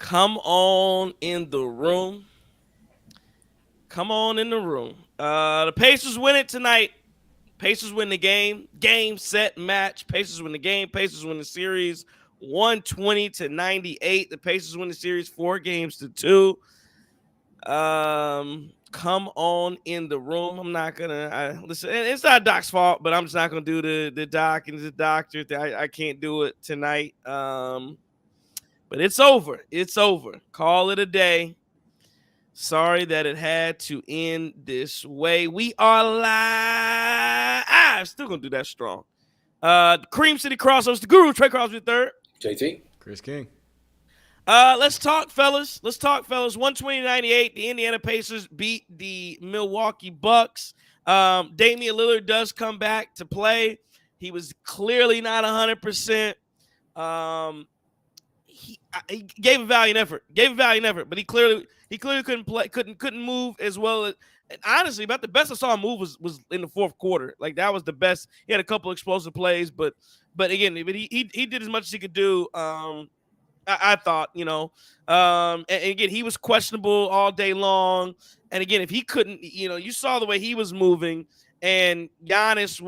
Come on in the room. Come on in the room. The Pacers win it tonight. Pacers win the game. Game, set, match. Pacers win the game. Pacers win the series 120-98. The Pacers win the series 4-2. Come on in the room. I'm not gonna listen. It's not Doc's fault, but I'm just not gonna do the doc and the doctor. I can't do it tonight. But it's over. It's over. Call it a day. Sorry that it had to end this way. We are live. I'm still gonna do that strong. Cream City Crossovers, the Guru, Trey Crosby III. JT. Chris King. Let's talk, fellas. 120-98. The Indiana Pacers beat the Milwaukee Bucks. Damian Lillard does come back to play. He was clearly not 100%. He gave a valiant effort. But he clearly couldn't play, couldn't move as well. And honestly, about the best I saw him move was in the fourth quarter. Like, that was the best. He had a couple explosive plays, but again, he did as much as he could do. I thought, and again, he was questionable all day long. And again, if he couldn't, you saw the way he was moving. And Giannis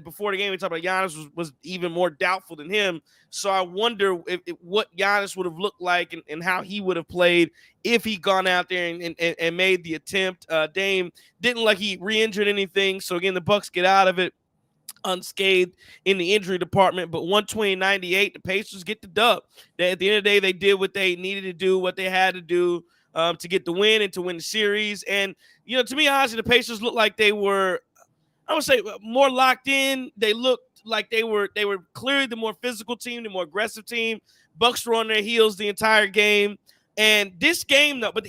before the game, we talked about Giannis was even more doubtful than him. So I wonder if what Giannis would have looked like and how he would have played if he gone out there and made the attempt. Dame didn't look like he re-injured anything. So again, the Bucks get out of it unscathed in the injury department. But 120-98, the Pacers get the dub. At the end of the day, they did what they needed to do, what they had to do to get the win and to win the series. And, to me, honestly, the Pacers looked like they were, I would say, more locked in. They looked like they were clearly the more physical team, the more aggressive team. Bucks were on their heels the entire game. And this game, though, but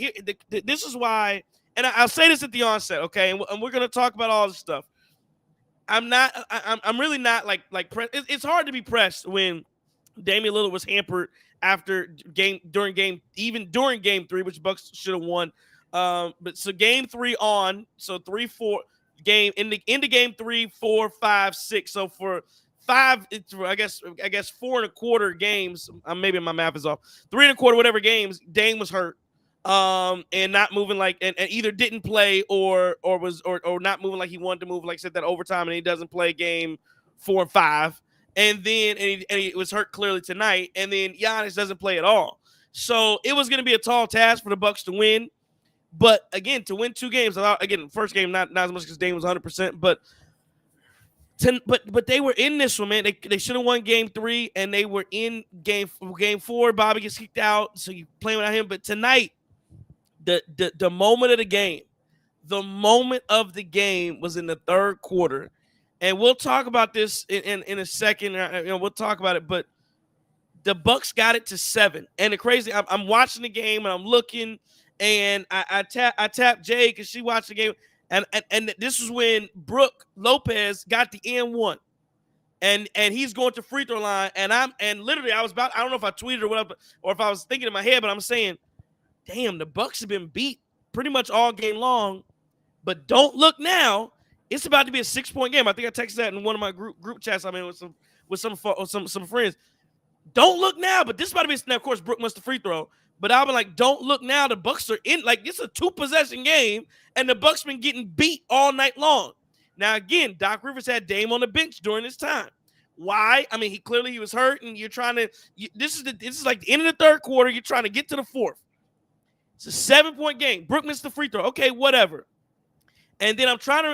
this is why, and I'll say this at the onset, okay? And we're going to talk about all this stuff. I'm really not like it's hard to be pressed when Damian Lillard was hampered during game 3, which Bucks should have won. But so game 3 on, so 3-4 game into game 3, 4, 5, 6. So for 5, I guess 4.25 games. Maybe my math is off. 3.25, whatever games, Dame was hurt. And not moving and either didn't play or not moving like he wanted to move, like I said, that overtime, and he doesn't play game 4 and 5. And then he was hurt clearly tonight, and then Giannis doesn't play at all. So it was going to be a tall task for the Bucks to win. But again, to win 2 games, again, first game not as much because Dame was 100%, but they were in this one, man. They should have won game 3, and they were in game 4. Bobby gets kicked out, so you playing without him. But tonight, the moment of the game was in the third quarter, and we'll talk about this in a second. We'll talk about it, but the Bucks got it to 7. And the crazy, I'm watching the game and I'm looking, and I tap Jay because she watched the game, and this was when Brook Lopez got the N1, and he's going to free throw line, and literally I don't know if I tweeted or whatever, or if I was thinking in my head, but I'm saying, damn, the Bucks have been beat pretty much all game long, but don't look now. It's about to be a 6-point game. I think I texted that in one of my group chats I'm in with some friends. Don't look now, but this is about to be. Now, of course, Brook missed the free throw, but I've been like, don't look now. The Bucks are in. Like, it's a 2-possession game, and the Bucks been getting beat all night long. Now, again, Doc Rivers had Dame on the bench during this time. Why? I mean, he was hurt, and you're trying to. This is like the end of the third quarter. You're trying to get to the fourth. It's a 7-point game. Brook missed the free throw. Okay, whatever. And then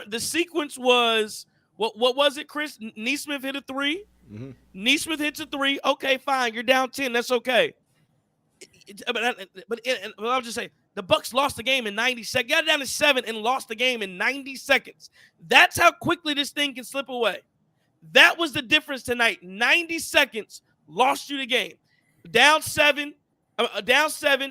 the sequence was, what was it, Chris? Nesmith hit a 3. Mm-hmm. Nesmith hits a 3. Okay, fine. You're down 10. That's okay. But I'll just say, the Bucks lost the game in 90 seconds. Got it down to 7 and lost the game in 90 seconds. That's how quickly this thing can slip away. That was the difference tonight. 90 seconds lost you the game. Down 7.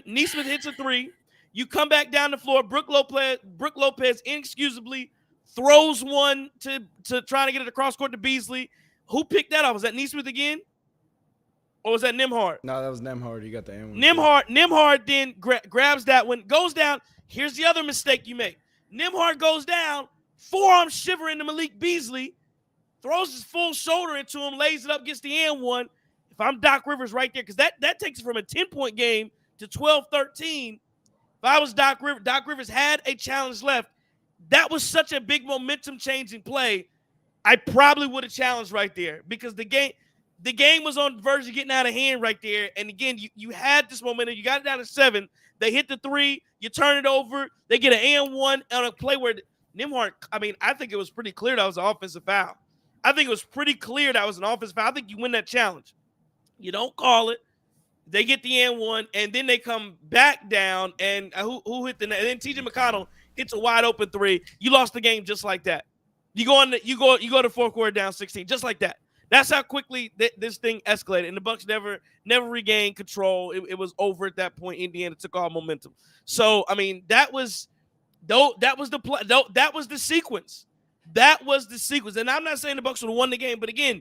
Nesmith hits a 3. You come back down the floor. Brook Lopez inexcusably throws one to trying to get it across court to Beasley. Who picked that up? Was that Nesmith again? Or was that Nembhard? No, that was Nembhard. You got the N1. Nembhard then grabs that one, goes down. Here's the other mistake you make. Nembhard goes down, forearm shivering to Malik Beasley, throws his full shoulder into him, lays it up, gets the N1. If I'm Doc Rivers right there, because that takes it from a 10-point game to 12-13. If I was Doc Rivers had a challenge left. That was such a big momentum-changing play. I probably would have challenged right there because the game was on the verge of getting out of hand right there. And again, you had this momentum. You got it down to 7. They hit the 3. You turn it over. They get an and-1 on a play where Nembhard, I think it was pretty clear that was an offensive foul. I think it was pretty clear that was an offensive foul. I think you win that challenge. You don't call it. They get the and-1, and then they come back down, and who hit the net? And then TJ McConnell hits a wide open 3. You lost the game just like that. You go to fourth quarter down 16, just like that. That's how quickly this thing escalated, and the Bucks never regained control. It was over at that point. Indiana took all momentum. So that was the play. That was the sequence. That was the sequence. And I'm not saying the Bucks would have won the game, but again,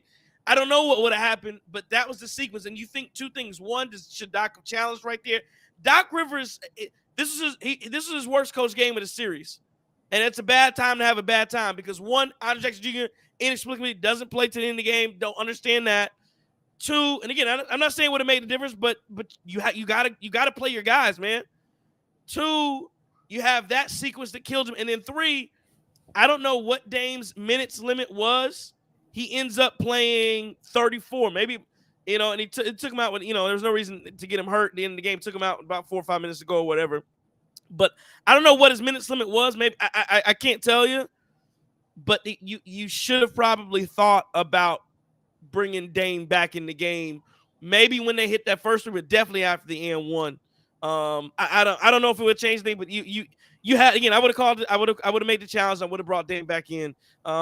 I don't know what would have happened, but that was the sequence. And you think two things. One, should Doc have challenged right there? Doc Rivers, this is his worst coach game of the series. And it's a bad time to have a bad time because, one, Andre Jackson Jr. inexplicably doesn't play to the end of the game. Don't understand that. 2, and again, I'm not saying it would have made a difference, but you gotta play your guys, man. 2, you have that sequence that killed him. And then 3, I don't know what Dame's minutes limit was. He ends up playing 34, maybe, and it took him out when, there was no reason to get him hurt at the end of the game. Took him out about 4 or 5 minutes ago or whatever. But I don't know what his minutes limit was. Maybe I can't tell you. But you should have probably thought about bringing Dame back in the game. Maybe when they hit that first one, but definitely after the and-1. I don't know if it would change anything, but you had, again, I would have called it. I would have made the challenge. I would have brought Dame back in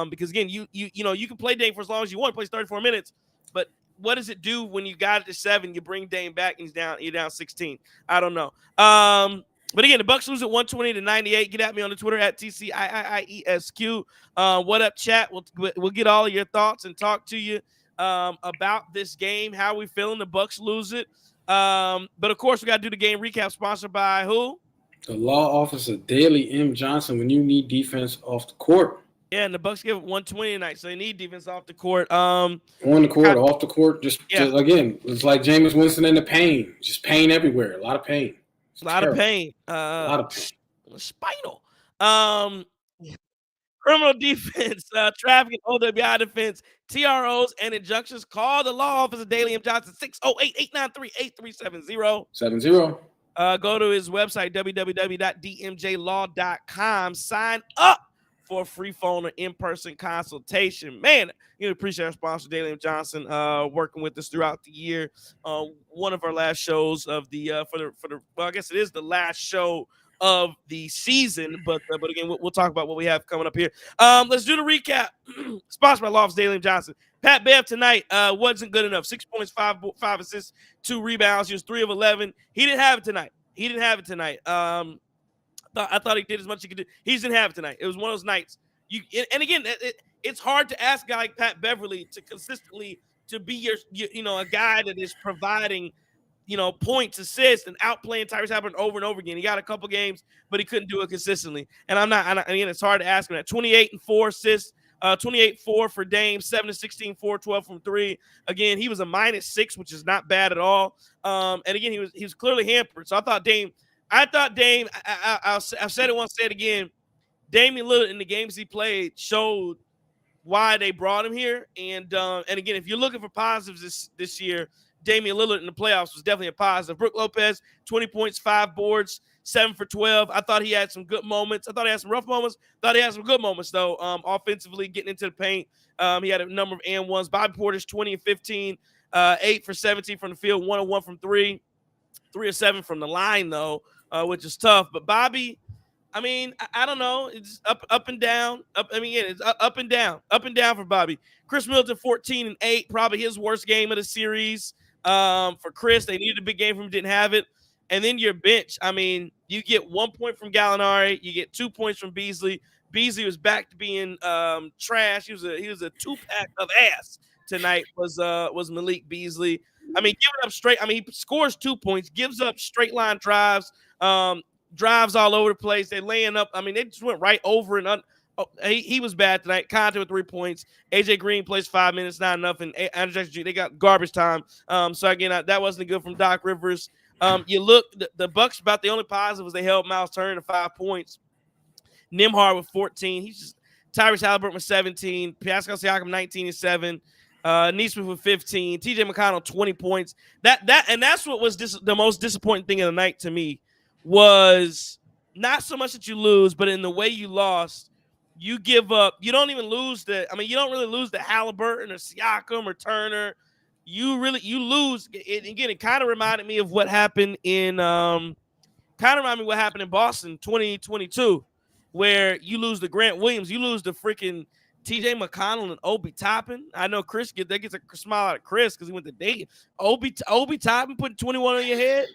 because again, you can play Dame for as long as you want. Plays 34 minutes, but what does it do when you got it to 7? You bring Dame back and you're down 16. I don't know. But again, the Bucks lose at 120-98. Get at me on the Twitter at TCIIESQ. What up, chat? We'll get all of your thoughts and talk to you about this game. How we feeling? The Bucks lose it. But of course, we got to do the game recap. Sponsored by who? The law office of Daly M. Johnson. When you need defense off the court. Yeah, and the Bucks give it 120 tonight, so they need defense off the court. On the court, off the court, just again, it's like Jameis Winston in the pain. Just pain everywhere. A lot of pain. A lot of pain. Spinal. Criminal defense, trafficking, OWI defense, TROs, and injunctions. Call the law office of Daly M. Johnson, 608-893-8370. 70. Go to his website, www.dmjlaw.com. Sign up for a free phone or in-person consultation. Man, appreciate our sponsor, Dame and Johnson, working with us throughout the year. One of our last shows of the well, I guess it is the last show of the season, but again, we'll talk about what we have coming up here. Let's do the recap. Sponsored by Law Office Dame and Johnson. Pat Bev tonight wasn't good enough. 6 points, 5 assists, 2 rebounds. He was 3 of 11. He didn't have it tonight. I thought he did as much as he could do. He didn't have it tonight. It was one of those nights. And again, it's hard to ask a guy like Pat Beverly to consistently to be your a guy that is providing points, assists, and outplaying Tyrese Halliburton over and over again. He got a couple games, but he couldn't do it consistently. And again, it's hard to ask him that. 28 and 4 assists, 28-4 for Dame, 7-16, 4-12 from 3. Again, he was a -6, which is not bad at all. And again, he was clearly hampered. So I thought Dame. I've said it once, say it again. Damian Lillard in the games he played showed why they brought him here. And again, if you're looking for positives this year, Damian Lillard in the playoffs was definitely a positive. Brook Lopez, 20 points, 5 boards, 7 for 12. I thought he had some good moments. I thought he had some rough moments. Thought he had some good moments, though, offensively, getting into the paint. He had a number of and-ones. Bobby Porter's 20 and 15, 8 for 17 from the field, 1 of 1 from 3, 3 of 7 from the line, though, which is tough. But Bobby, I don't know. It's up and down. It's up and down for Bobby. Chris Middleton, 14 and 8, probably his worst game of the series. For Chris, they needed a big game from him, didn't have it. And then your bench, you get 1 point from Gallinari, you get 2 points from Beasley. Beasley was back to being trash. He was a 2-pack of ass tonight. Was Malik Beasley. Giving up straight. He scores 2 points, gives up straight line drives, drives all over the place. They're laying up. They just went right over and he was bad tonight. Conte with 3 points. AJ Green plays 5 minutes, not enough. And Andre Jackson, they got garbage time. So again, that wasn't good from Doc Rivers. You look, the Bucks about the only positive was they held Miles Turner to 5 points. Nembhard with 14. He's just Tyrese Halliburton with 17. Pascal Siakam 19 and 7. Nesmith with 15. TJ McConnell 20 points. That's what was the most disappointing thing of the night to me was not so much that you lose, but in the way you lost, you give up. You don't even lose you don't really lose the Halliburton or Siakam or Turner. You lose. It kind of reminded me of what happened in Boston 2022, where you lose to Grant Williams, you lose to freaking TJ McConnell and Obi Toppin. I know Chris gets a smile out of Chris because he went to Dayton. Obi Toppin putting 21 on your head.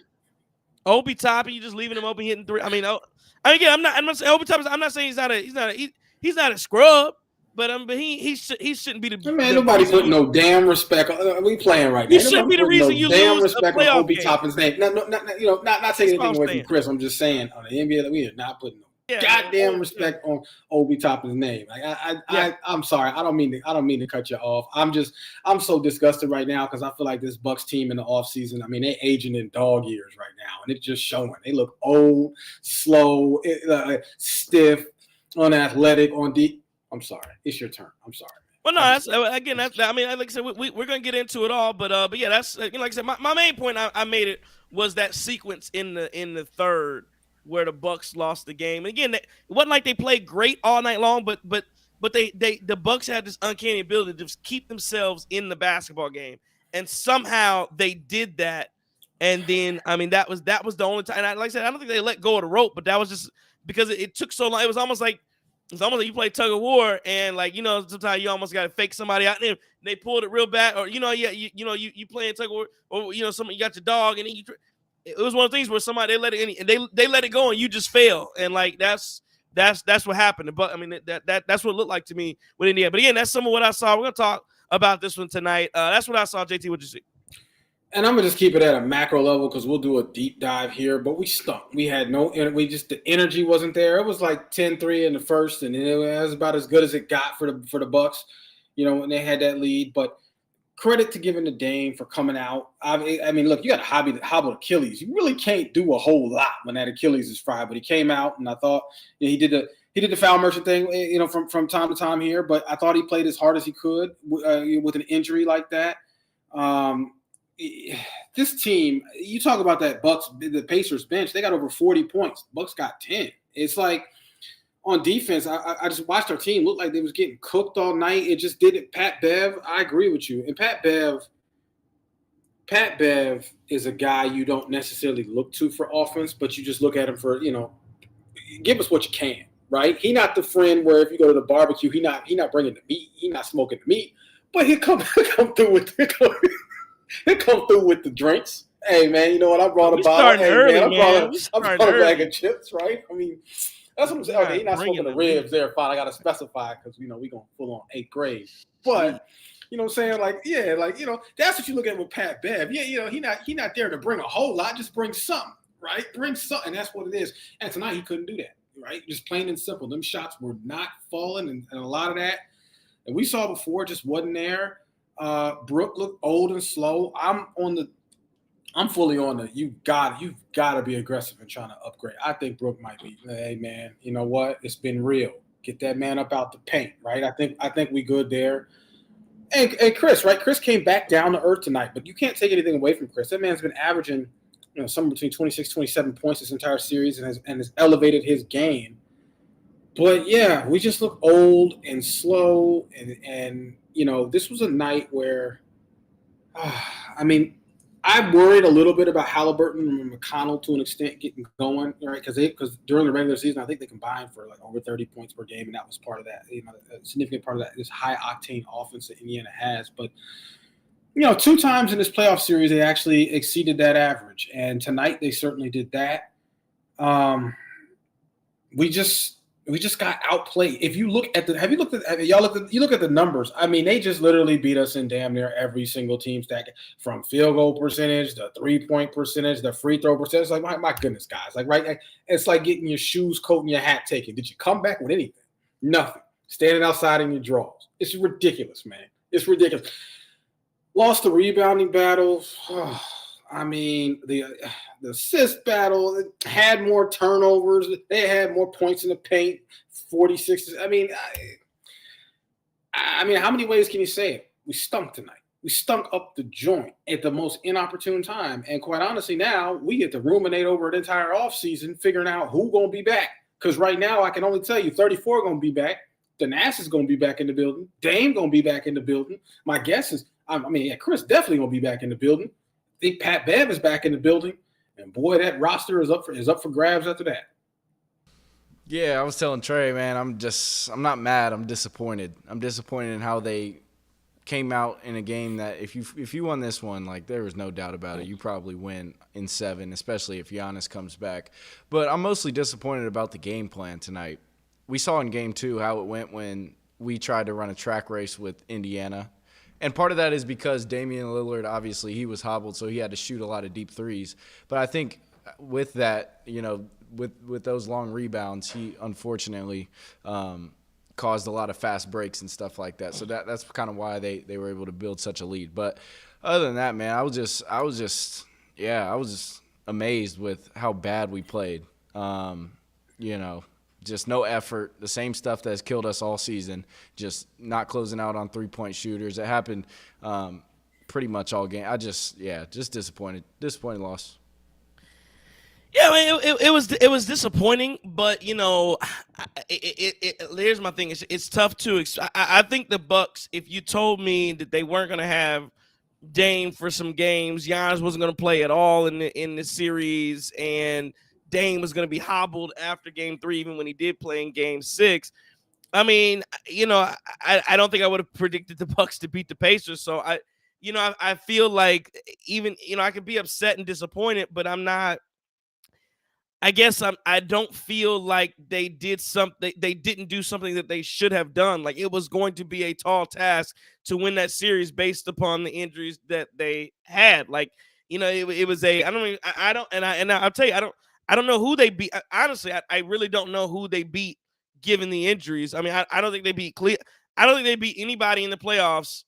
Obi Toppin, you just leaving him open hitting 3. Again, I'm not saying Obi Toppin. I'm not saying he's not a scrub. But he shouldn't be the man. Nobody put no damn respect. We playing right now. He shouldn't be the reason you lose a playoff Obi Toppin's name. No, not taking anything away from Chris. I'm just saying on the NBA that we are not putting goddamn respect on Obi Toppin's name. Like I'm sorry. I don't mean to cut you off. I'm so disgusted right now because I feel like this Bucks team in the offseason, they aging in dog years right now, and it's just showing. They look old, slow, stiff, unathletic on deep. I'm sorry. It's your turn. I'm sorry. Well, no, like I said, we're gonna get into it all, but yeah, that's like I said, my main point I made it was that sequence in the third where the Bucks lost the game. And again, it wasn't like they played great all night long, but the Bucks had this uncanny ability to just keep themselves in the basketball game, and somehow they did that. And then that was the only time. And like I said, I don't think they let go of the rope, but that was just because it took so long. It was almost like you play tug of war, and sometimes you almost got to fake somebody out, and they pulled it real bad, or you playing tug of war, or you got your dog, and then it was one of the things where somebody they let it go, and you just fail, and that's what happened. But that's what it looked like to me with Indiana. But again, that's some of what I saw. We're gonna talk about this one tonight. That's what I saw. JT, what'd you see? And I'm going to just keep it at a macro level because we'll do a deep dive here. But we stunk. We had the energy wasn't there. It was like 10-3 in the first, and it was about as good as it got for the Bucks, when they had that lead. But credit to giving the Dame for coming out. Look, you got a hobbled Achilles. You really can't do a whole lot when that Achilles is fried. But he came out, and I thought he did the foul merchant thing, from time to time here. But I thought he played as hard as he could with an injury like that. This team, you talk about the Pacers bench, they got over 40 points. Bucks got 10. It's like on defense, I just watched our team look like they was getting cooked all night. It just did it. Pat Bev, I agree with you. And Pat Bev is a guy you don't necessarily look to for offense, but you just look at him for, give us what you can, right? He not the friend where if you go to the barbecue, he not bringing the meat, he not smoking the meat, but he'll come through with He'll come through with the drinks. Hey, man, you know what? I brought a bottle. Hey, early, man, I brought a bag of chips, right? That's what I'm saying. Okay, he's not smoking the ribs there. Fine, I got to specify because, we going full on 8th grade. But, you know what I'm saying? That's what you look at with Pat Bev. Yeah, he not there to bring a whole lot. Just bring something, right? Bring something. That's what it is. And tonight he couldn't do that, right? Just plain and simple. Them shots were not falling, and a lot of that, and we saw before, just wasn't there. Brook looked old and slow. I'm fully on the you've got to be aggressive in trying to upgrade. I think Brook might be. Hey man, you know what? It's been real. Get that man up out the paint, right? I think we good there. And Chris, right? Chris came back down to earth tonight, but you can't take anything away from Chris. That man's been averaging, somewhere between 26, 27 points this entire series, and has elevated his game. But yeah, we just look old and slow, and this was a night where, I worried a little bit about Halliburton and McConnell to an extent getting going, right? Because during the regular season, I think they combined for like over 30 points per game, and that was part of that. A significant part of that, this high octane offense that Indiana has. But 2 times in this playoff series, they actually exceeded that average, and tonight they certainly did that. We just got outplayed. If you look at you look at the numbers. They just literally beat us in damn near every single team stack, from field goal percentage, the 3-point percentage, the free throw percentage. Like my goodness, guys, like right, it's like getting your shoes, coat, and your hat taken. Did you come back with anything? Nothing. Standing outside in your drawers. It's ridiculous, man. It's ridiculous. Lost the rebounding battles. I mean, the assist battle had more turnovers. They had more points in the paint, 46. I mean, how many ways can you say it? We stunk tonight. We stunk up the joint at the most inopportune time. And quite honestly, now we get to ruminate over an entire offseason figuring out who's going to be back. Because right now, I can only tell you 34 going to be back. Danas is going to be back in the building. Dame going to be back in the building. My guess is, Chris definitely going to be back in the building. I think Pat Bev is back in the building, and boy, that roster is up for grabs after that. Yeah, I was telling Trey, man, I'm not mad. I'm disappointed. I'm disappointed in how they came out in a game that if you won this one, like there was no doubt about it, you probably win in 7, especially if Giannis comes back. But I'm mostly disappointed about the game plan tonight. We saw in game 2 how it went when we tried to run a track race with Indiana. And part of that is because Damian Lillard, obviously, he was hobbled, so he had to shoot a lot of deep threes. But I think with that, with those long rebounds, he unfortunately caused a lot of fast breaks and stuff like that. So that's kind of why they were able to build such a lead. But other than that, man, I was just amazed with how bad we played. Just no effort, the same stuff that's killed us all season, just not closing out on three-point shooters. It happened pretty much all game. Just disappointed. Disappointing loss. Yeah, I mean, it was disappointing, but here's my thing. It's tough to. I think the Bucks. If you told me that they weren't going to have Dame for some games, Giannis wasn't going to play at all in the series, and Dame was going to be hobbled after game 3, even when he did play in game 6. I mean, I don't think I would have predicted the Bucks to beat the Pacers. So I feel like even, I could be upset and disappointed, but I'm not. I guess I don't feel like they did something. They didn't do something that they should have done. Like it was going to be a tall task to win that series based upon the injuries that they had. Like, it was a. I'll tell you, I don't know who they beat. Honestly, I really don't know who they beat given the injuries. I mean, I don't think they beat I don't think they beat anybody in the playoffs.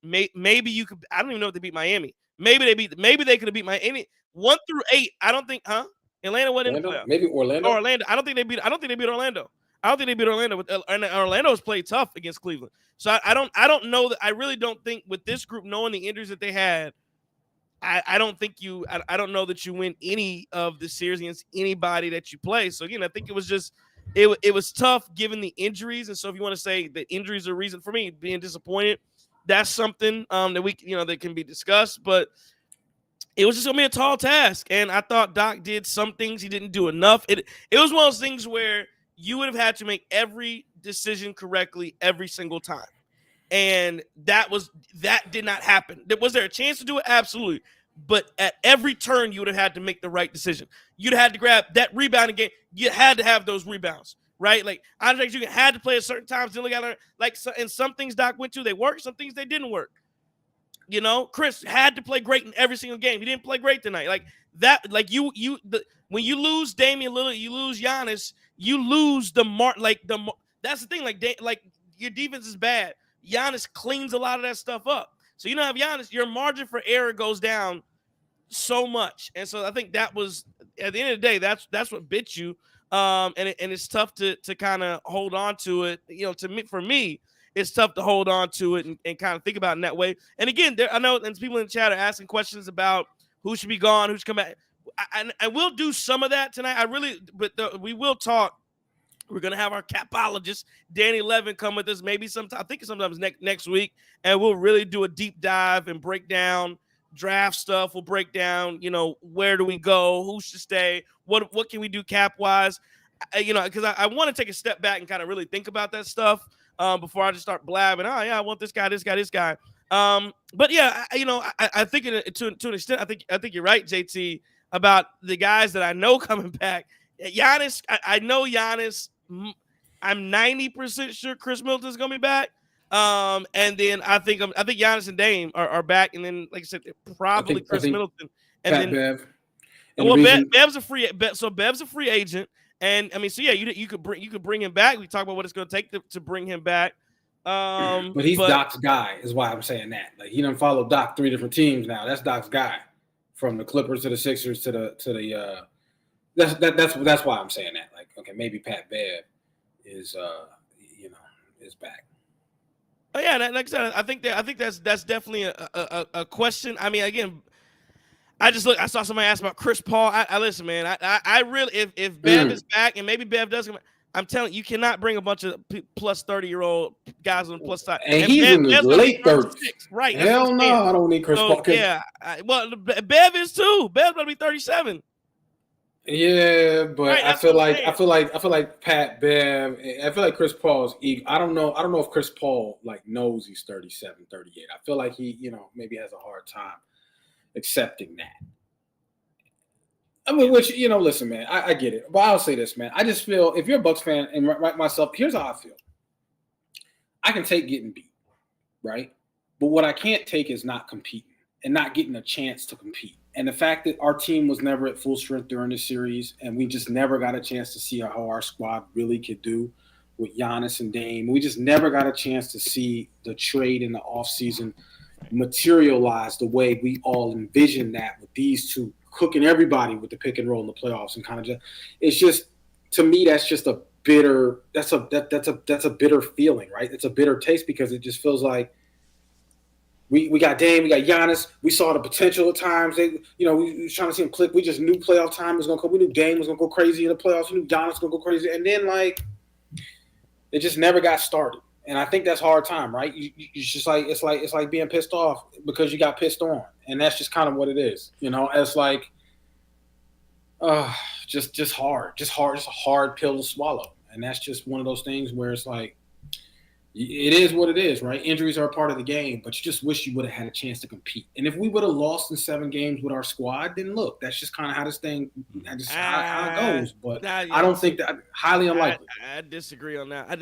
Maybe you could. I don't even know if they beat Miami. Maybe they could have beat Miami 1 through 8. I don't think. Atlanta wasn't in the playoffs. Maybe Orlando. Orlando. I don't think they beat Orlando. I don't think they beat Orlando. And Orlando has played tough against Cleveland. So I don't know that. I really don't think with this group, knowing the injuries that they had, I don't think I don't know that you win any of the series against anybody that you play. So again, I think it was just it was tough given the injuries. And so if you want to say that injuries are a reason for me being disappointed, that's something that we that can be discussed. But it was just gonna be a tall task, and I thought Doc did some things. He didn't do enough. It was one of those things where you would have had to make every decision correctly every single time, and that did not happen. Was there a chance to do it? Absolutely, but at every turn you would have had to make the right decision. You'd have had to grab that rebound again. You had to have those rebounds, right? Like Andre, you had to play at certain times. Then and some things Doc went to, they worked. Some things they didn't work. Chris had to play great in every single game. He didn't play great tonight. Like that, like when you lose Damian Lillard, you lose Giannis, you lose the mark. That's the thing. Like your defense is bad. Giannis cleans a lot of that stuff up. So have Giannis, your margin for error goes down so much. And so I think that was at the end of the day, that's what bit you. And it's tough to kind of hold on to it. For me. It's tough to hold on to it and kind of think about it in that way. And again, I know and people in the chat are asking questions about who should be gone, who should come back. I will do some of that tonight. We will talk. We're going to have our capologist, Danny Levin, come with us maybe sometime. I think sometimes next week. And we'll really do a deep dive and break down draft stuff. We'll break down, where do we go? Who should stay? What can we do cap-wise? Because I want to take a step back and kind of really think about that stuff. Before I just start blabbing, I want this guy. But yeah, I think to an extent, I think you're right, JT, about the guys that I know coming back. Giannis, I know Giannis. I'm 90% sure Chris Middleton's gonna be back. And then I think Giannis and Dame are back, and then like I said, probably Chris Middleton. And Pat Bev. Bev's a free. So Bev's a free agent. And I mean, so yeah, you could bring him back. We talk about what it's going to take to bring him back. But he's Doc's guy, is why I'm saying that. Like he done followed Doc 3 different teams now. That's Doc's guy from the Clippers to the Sixers to the. That's why I'm saying that. Like, okay, maybe Pat Bev is is back. Oh yeah, like I said, I think that's definitely a question. I mean, again, I saw somebody ask about Chris Paul. I listen, man. I really, if Bev is back and maybe Bev does come, I'm telling you, cannot bring a bunch of plus 30-year-old guys on the plus side. And he's in his late 30s. Right? Hell no, I don't need Chris Paul. Yeah, well, Bev is too. Bev's gonna be 37. Yeah, but right, I feel like Pat Bev. I feel like Chris Paul's. I don't know if Chris Paul knows he's 37, 38. I feel like he, maybe has a hard time accepting that. I mean, which listen, man, I get it, but I'll say this, man. I just feel if you're a Bucks fan and myself, here's how I feel. I can take getting beat, right? But what I can't take is not competing and not getting a chance to compete. And the fact that our team was never at full strength during the series, and we just never got a chance to see how our squad really could do with Giannis and Dame. We just never got a chance to see the trade in the offseason materialize the way we all envisioned that with these two cooking everybody with the pick and roll in the playoffs and kind of just. It's just, to me, that's just a bitter. That's a bitter feeling, right? It's a bitter taste because it just feels like. We got Dame, we got Giannis. We saw the potential at times. We was trying to see him click. We just knew playoff time was going to come. We knew Dame was going to go crazy in the playoffs. We knew Giannis was going to go crazy. And then, it just never got started. And I think that's hard time, right? It's just it's like being pissed off because you got pissed on. And that's just kind of what it is. It's just hard. Just a hard pill to swallow. And that's just one of those things where it's it is what it is, right? Injuries are a part of the game, but you just wish you would have had a chance to compete. And if we would have lost in 7 games with our squad, then look, that's just kind of how this thing, how it goes. But I don't think that highly unlikely. I disagree on that.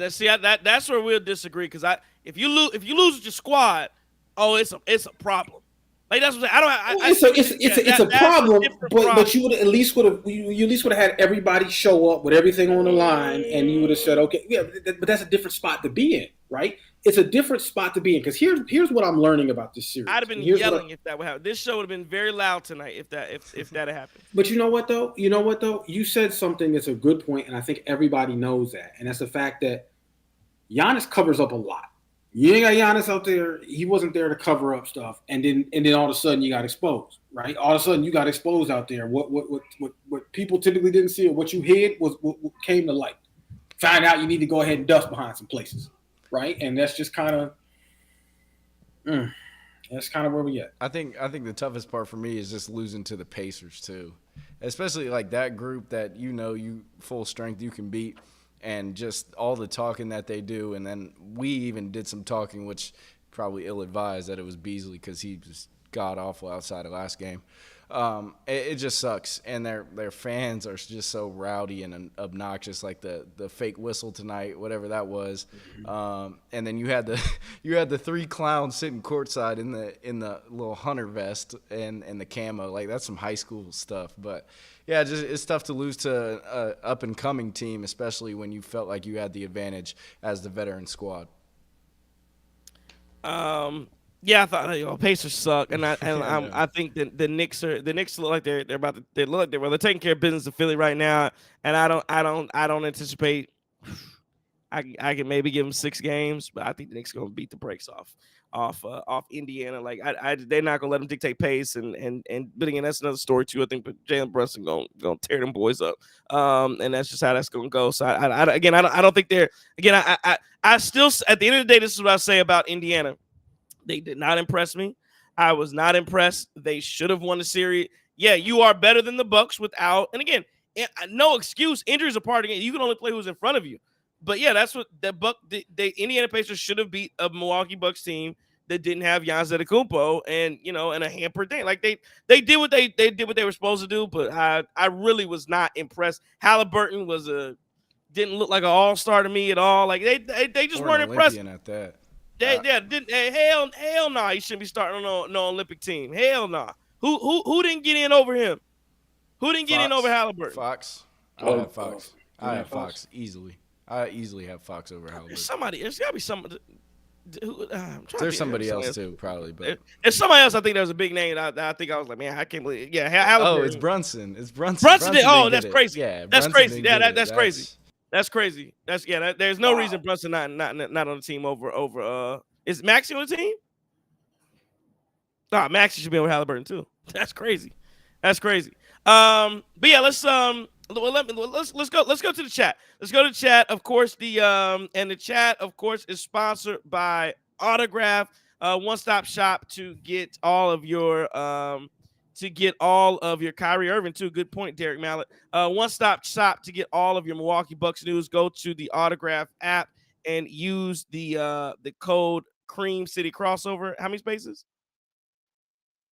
That's where we'll disagree because if you lose with your squad, it's a problem. Like that's what I'm saying. It's a problem, but you would at least would have had everybody show up with everything on the line, and you would have said, okay, yeah, but that's a different spot to be in, right? It's a different spot to be in because here's what I'm learning about this series. I'd have been yelling if that would happen. This show would have been very loud tonight if that had happened. But you know what though? You said something that's a good point, and I think everybody knows that, and that's the fact that Giannis covers up a lot. You ain't got Giannis out there. He wasn't there to cover up stuff, and then all of a sudden you got exposed, right? All of a sudden you got exposed out there. What people typically didn't see or what you hid was what came to light. Find out you need to go ahead and dust behind some places, right? And that's just kind of that's kind of where we at. I think the toughest part for me is just losing to the Pacers too, especially that group that you full strength you can beat. And just all the talking that they do. And then we even did some talking, which probably ill-advised that it was Beasley because he was god-awful outside of last game. It just sucks. And their fans are just so rowdy and obnoxious, like the fake whistle tonight, whatever that was. And then you had the 3 clowns sitting courtside in the little hunter vest and the camo. Like, that's some high school stuff. But – yeah, it's tough to lose to an up-and-coming team, especially when you felt like you had the advantage as the veteran squad. Yeah, I thought Pacers suck, and I think that the Knicks look like they're taking care of business in Philly right now, and I don't anticipate. I can maybe give them 6 games, but I think the Knicks are gonna beat the brakes off Indiana. Like they're not gonna let them dictate pace, and but again, that's another story too. I think, but Jalen Brunson gonna tear them boys up, and that's just how that's gonna go. So I don't think they're I still at the end of the day, this is what I say about Indiana. They did not impress me. I was not impressed. They should have won the series. Yeah, you are better than the Bucks without, and again, no excuse. Injuries are part of it. You can only play who's in front of you. But yeah, that's what the Indiana Pacers should have beat a Milwaukee Bucks team that didn't have Giannis Antetokounmpo and and a hampered thing. Like they did what they did what they were supposed to do, but I really was not impressed. Halliburton didn't look like an all-star to me at all. Like they just weren't impressed. At that. Hell no, he shouldn't be starting on no Olympic team. Hell no. Who didn't get in over him? Who didn't get in over Halliburton? Fox. I have Fox. I have Fox easily. I easily have Fox over Halliburton. There's got to be somebody. There's somebody else too, probably. But there's somebody else. I think there was a big name. I think I was like, man, I can't believe. Yeah, Halliburton. Oh, it's Brunson. It's Brunson. Brunson did. Oh, that's crazy. Yeah, that's crazy. Yeah, that's crazy. That's crazy. There's no reason Brunson not on the team over. Is Maxey on the team? Nah, Maxey should be over Halliburton too. That's crazy. But yeah, let's go to the chat. Let's go to the chat. Of course, the chat, of course, is sponsored by Autograph, one-stop shop to get all of your Kyrie Irving too. Good point, Derek Mallet. One-stop shop to get all of your Milwaukee Bucks news. Go to the Autograph app and use the code Cream City Crossover. How many spaces?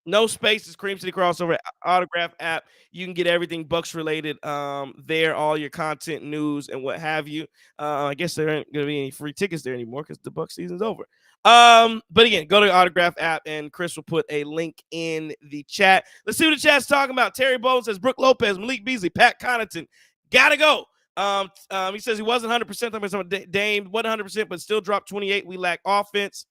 No spaces. Cream City Crossover Autograph app. You can get everything Bucks related there, all your content, news, and what have you. I guess there aren't going to be any free tickets there anymore because the Bucks season's over. But again, go to the Autograph app, and Chris will put a link in the chat. Let's see what the chat's talking about. Terry Bowles says Brooke Lopez, Malik Beasley, Pat Connaughton, gotta go. He says he wasn't 100%. Dame wasn't 100%, but still dropped 28. We lack offense.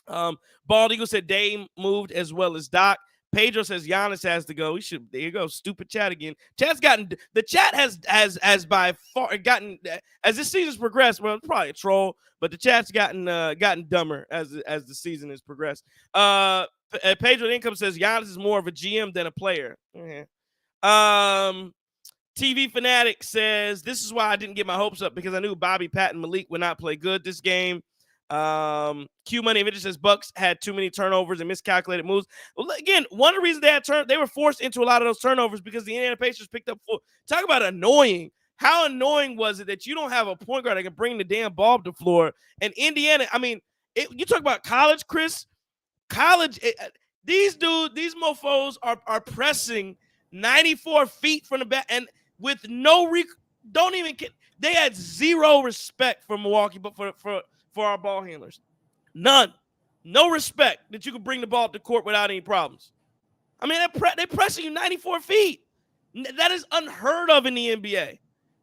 Bald Eagle said Dame moved as well as Doc. Pedro says Giannis has to go. There you go. Stupid chat again. The chat has by far gotten, as this season's progressed. Well, it's probably a troll, but the chat's gotten dumber as the season has progressed. Pedro Income says Giannis is more of a GM than a player. TV Fanatic says this is why I didn't get my hopes up, because I knew Bobby, Pat, and Malik would not play good this game. Q Money Vintage says Bucks had too many turnovers and miscalculated moves. Well, again, one of the reasons they were forced into a lot of those turnovers because the Indiana Pacers picked up talk about annoying. How annoying was it that you don't have a point guard that can bring the damn ball up the floor? And Indiana, I mean, you talk about college, Chris. These mofos are pressing 94 feet from the back, and with they had zero respect for Milwaukee, but for our ball handlers. None. No respect that you could bring the ball up the court without any problems. I mean, they're pressing you 94 feet. That is unheard of in the NBA.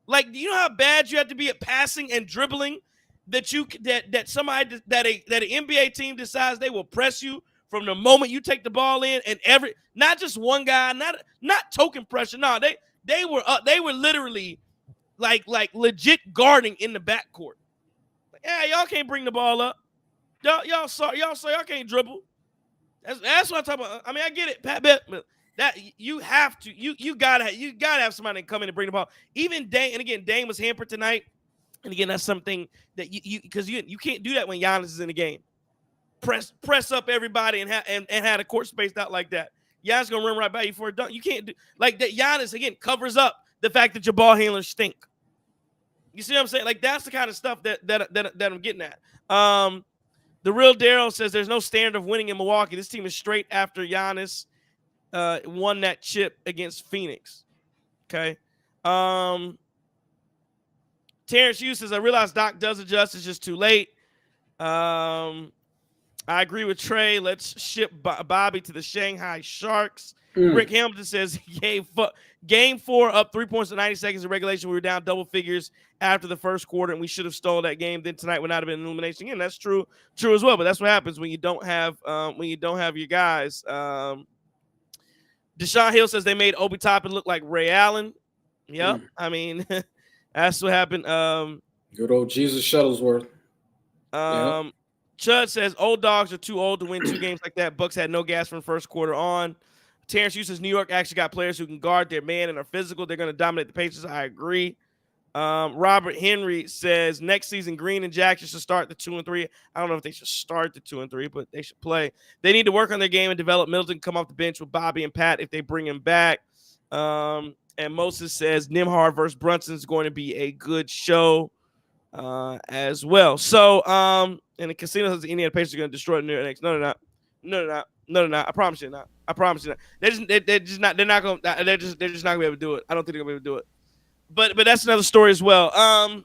Like, do you know how bad you have to be at passing and dribbling that somebody that an NBA team decides they will press you from the moment you take the ball in, and not just one guy, not token pressure. No, they were literally like legit guarding in the backcourt. Yeah, y'all can't bring the ball up. Y'all can't dribble. That's what I'm talking about. I mean, I get it, Pat, but that you have to. You gotta have somebody come in and bring the ball. Even Dame, and again, Dame was hampered tonight. And again, that's something that you can't do that when Giannis is in the game. Press up everybody and have the court spaced out like that. Giannis gonna run right by you for a dunk. You can't do like that. Giannis again covers up the fact that your ball handlers stink. You see what I'm saying? Like, that's the kind of stuff that I'm getting at. The real Daryl says there's no standard of winning in Milwaukee. This team is straight after Giannis won that chip against Phoenix. Okay. Terrence Hughes says, I realize Doc does adjust. It's just too late. I agree with Trey. Let's ship Bobby to the Shanghai Sharks. Rick Hamilton says, Game 4 up 3 points in 90 seconds in regulation. We were down double figures after the first quarter, and we should have stole that game. Then tonight would not have been an elimination. Again, that's true as well. But that's what happens when you don't have your guys. Deshaun Hill says they made Obi Toppin look like Ray Allen. Yep. I mean, that's what happened. Good old Jesus Shuttlesworth. Chud says old dogs are too old to win 2 games like that. Bucks had no gas from the first quarter on. Terrence Hughes says New York actually got players who can guard their man and are physical. They're going to dominate the Pacers. I agree. Robert Henry says next season Green and Jackson should start the 2 and 3. I don't know if they should start the 2 and 3, but they should play. They need to work on their game and develop Middleton, come off the bench with Bobby and Pat if they bring him back. And Moses says Nembhard versus Brunson is going to be a good show as well. So, and the casino says the Indiana Pacers are going to destroy the New York Knicks. No, they're not. No, they're not. I promise you not. They're just not going to be able to do it. I don't think they're going to be able to do it. But that's another story as well. I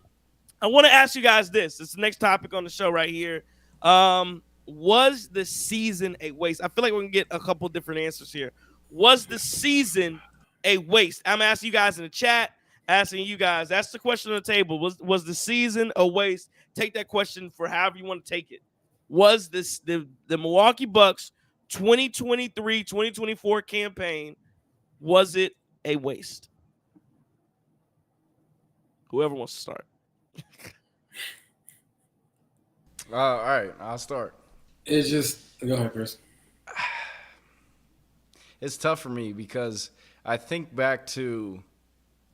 want to ask you guys this. It's the next topic on the show right here. Was the season a waste? I feel like we're going to get a couple different answers here. Was the season a waste? I'm asking you guys in the chat, asking you guys. That's the question on the table. Was the season a waste? Take that question for however you want to take it. Was this the Milwaukee Bucks 2023-2024 campaign, was it a waste? Whoever wants to start. All right, I'll start. It's just go ahead, Chris. It's tough for me because I think back to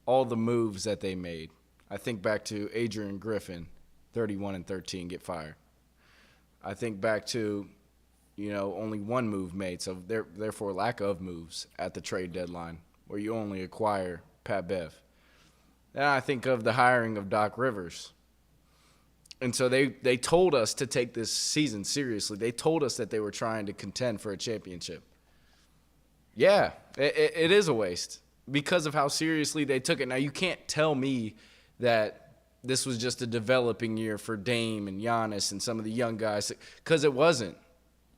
all the moves that they made. I think back to Adrian Griffin, 31-13, get fired. I think back to, only one move made, so therefore lack of moves at the trade deadline where you only acquire Pat Bev. Then I think of the hiring of Doc Rivers. And so they told us to take this season seriously. They told us that they were trying to contend for a championship. Yeah, it is a waste because of how seriously they took it. Now, you can't tell me that this was just a developing year for Dame and Giannis and some of the young guys, because it wasn't.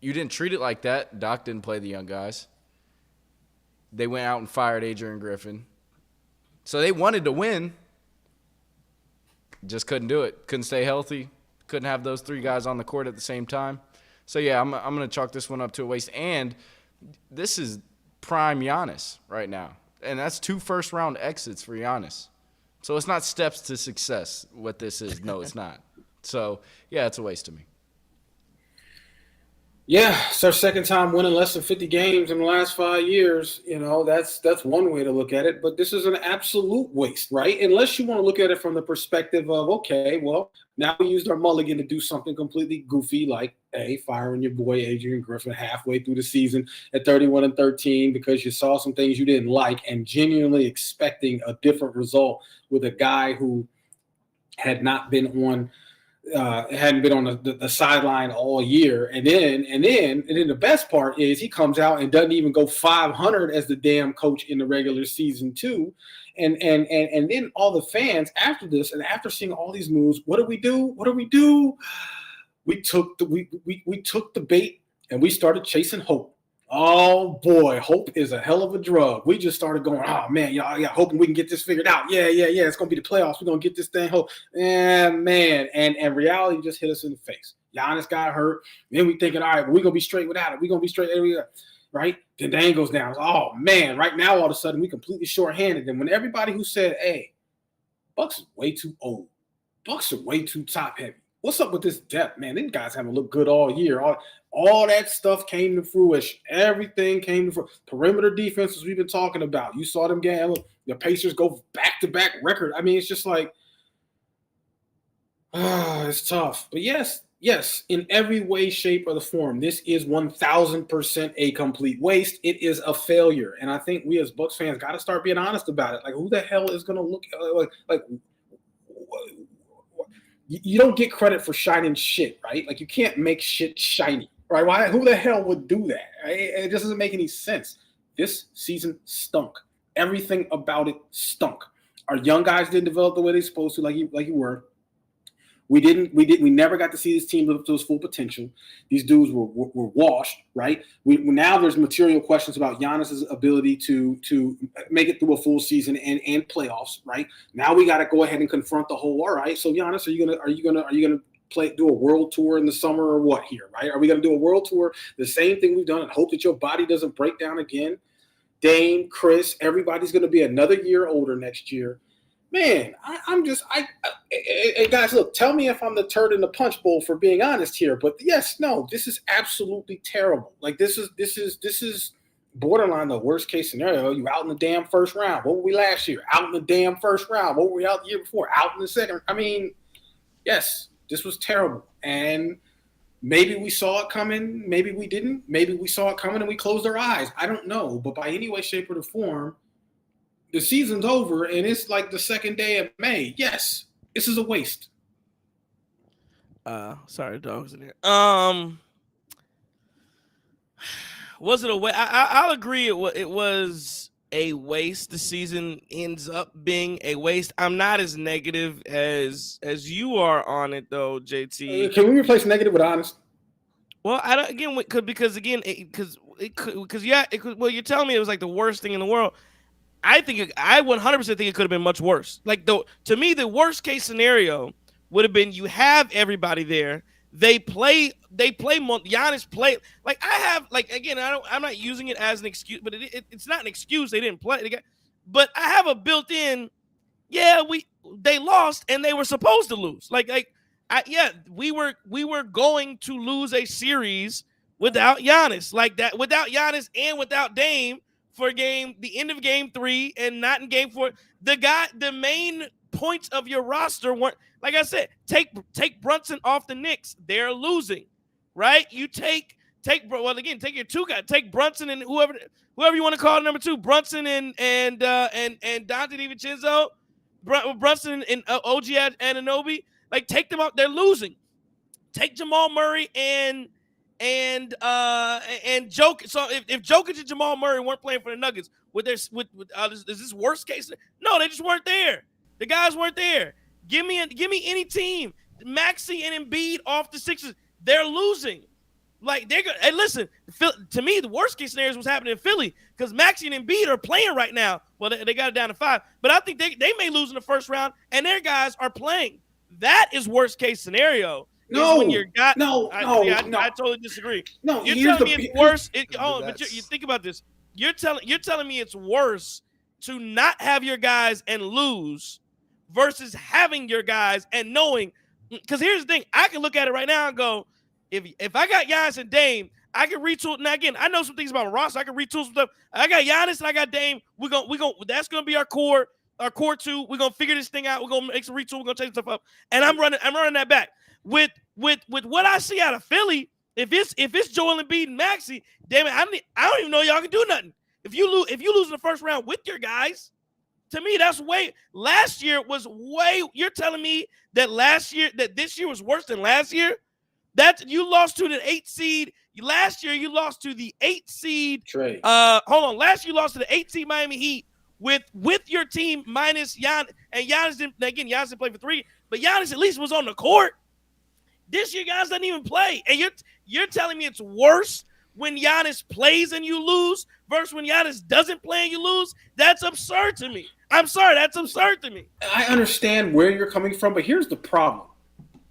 You didn't treat it like that. Doc didn't play the young guys. They went out and fired Adrian Griffin. So they wanted to win, just couldn't do it. Couldn't stay healthy. Couldn't have those three guys on the court at the same time. So, yeah, I'm going to chalk this one up to a waste. And this is prime Giannis right now. And that's 2 first-round exits for Giannis. So it's not steps to success what this is. No, it's not. So, yeah, it's a waste to me. Yeah, it's our second time winning less than 50 games in the last 5 years. That's one way to look at it. But this is an absolute waste, right? Unless you want to look at it from the perspective of, okay, well, now we used our mulligan to do something completely goofy like, firing your boy Adrian Griffin halfway through the season at 31-13 because you saw some things you didn't like and genuinely expecting a different result with a guy who had not been on hadn't been on the sideline all year. And then the best part is he comes out and doesn't even go 500 as the damn coach in the regular season too. And then all the fans after this and after seeing all these moves, what do we do? We took the bait and we started chasing hope. Oh boy, hope is a hell of a drug. We just started going, oh man, y'all, hoping we can get this figured out. Yeah. It's gonna be the playoffs. We're gonna get this thing. Man, and reality just hit us in the face. Giannis got hurt. Then we thinking, all right, we're gonna be straight without it. We're gonna be straight, right? Then Dame goes down. Oh man, right now all of a sudden we completely shorthanded. And when everybody who said, hey, Bucks is way too old, Bucks are way too top heavy. What's up with this depth, man? These guys haven't looked good all year. All that stuff came to fruition. Everything came to fruition. Perimeter defenses we've been talking about. You saw them get the Pacers go back-to-back record. I mean, it's just like, it's tough. But yes, in every way, shape, or the form, this is 1,000% a complete waste. It is a failure. And I think we as Bucks fans got to start being honest about it. Like, who the hell is going to look like you don't get credit for shining shit, right? Like, you can't make shit shiny, right? Why? Who the hell would do that? Right? It just doesn't make any sense. This season stunk. Everything about it stunk. Our young guys didn't develop the way they're supposed to, like you were. We never got to see this team live up to its full potential. These dudes were washed, right? Now there's material questions about Giannis's ability to make it through a full season and playoffs, right? Now we got to go ahead and confront the whole. All right, so Giannis, are you gonna do a world tour in the summer or what here, right? Are we gonna do a world tour, the same thing we've done, and hope that your body doesn't break down again? Dame, Chris, everybody's gonna be another year older next year. Man, guys, look, tell me if I'm the turd in the punch bowl for being honest here, but yes, no, this is absolutely terrible. Like this is borderline the worst case scenario. You out in the damn first round. What were we last year? Out in the damn first round. What were we out the year before? Out in the second. I mean, yes, this was terrible. And maybe we saw it coming. Maybe we didn't. Maybe we saw it coming and we closed our eyes. I don't know. But by any way, shape, or the form, the season's over, and it's like the second day of May. Yes, this is a waste. Sorry, dogs in here. Was it a waste? I'll agree. It was a waste. The season ends up being a waste. I'm not as negative as you are on it, though, JT. Can we replace negative with honest? Well, I don't again because well, you're telling me it was like the worst thing in the world. I 100% think it could have been much worse. Like to me, the worst case scenario would have been you have everybody there. They play. Giannis play like I have. Like again, I'm not using it as an excuse, but it's not an excuse. They didn't play. But I have a built-in. Yeah, they lost and they were supposed to lose. We were going to lose a series without Giannis, like that, without Giannis and without Dame for the end of game 3 and not in game 4. The main points of your roster weren't, like I said, take Brunson off the Knicks. They're losing, right? You take your 2 guys, take Brunson and whoever you want to call number 2, Brunson and Dante DiVincenzo, Brunson and OG Anunoby. Like, take them out. They're losing. Take Jamal Murray and Jokic. So if Jokic and Jamal Murray weren't playing for the Nuggets, is this worst case? No, they just weren't there. The guys weren't there. Give me any team. Maxey and Embiid off the Sixers. They're losing. Like, they're good. And listen, to me, the worst case scenario is what's happening in Philly because Maxey and Embiid are playing right now. Well, they got it down to 5, but I think they may lose in the first round, and their guys are playing. That is worst case scenario. No, when I totally disagree. No, you're telling me it's worse. But you think about this. You're telling me it's worse to not have your guys and lose versus having your guys and knowing. Because here's the thing, I can look at it right now and go, if I got Giannis and Dame, I can retool. Now again, I know some things about my roster. I can retool some stuff. I got Giannis and I got Dame. We going that's gonna be our core 2. We're gonna figure this thing out. We're gonna make some retool. We're gonna change stuff up. And I'm running that back. With what I see out of Philly, if it's Joel Embiid and Maxey, damn it, I don't even know y'all can do nothing. If you lose in the first round with your guys, to me that's way. Last year was way. You're telling me that this year was worse than last year? That you lost to the 8th seed. Last year you lost to the 8th seed. Trey. Hold on. Last year you lost to the 8th seed Miami Heat with your team minus Giannis. And Giannis didn't play for 3, but Giannis at least was on the court. This year, Giannis doesn't even play. And you're telling me it's worse when Giannis plays and you lose versus when Giannis doesn't play and you lose? That's absurd to me. I'm sorry, that's absurd to me. I understand where you're coming from, but here's the problem.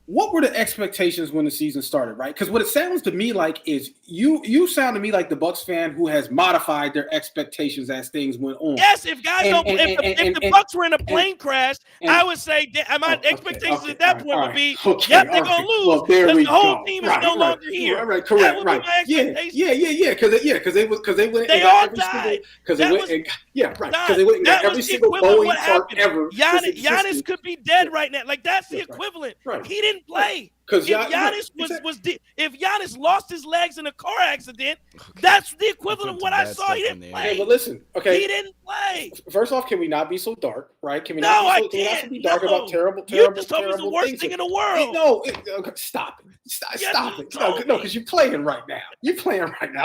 What were the expectations when the season started, right? Because what it sounds to me like is you sound to me like the Bucks fan who has modified their expectations as things went on. Yes, if the Bucks were in a plane crash, I would say my expectations at that point would be, they're going to lose because the whole team is no longer here. Right, correct, right. Yeah, because they went. They all died. Because they went and got every single Boeing part ever. Giannis could be dead right now. Like, that's the equivalent. Right. He didn't play. If Giannis lost his legs in a car accident, that's the equivalent of what I saw. He didn't play. Okay, but listen, okay. He didn't play. First off, can we not be so dark, right? Can we not be dark about terrible you just told me it's the worst thing in the world. Stop it. No, because you're playing right now.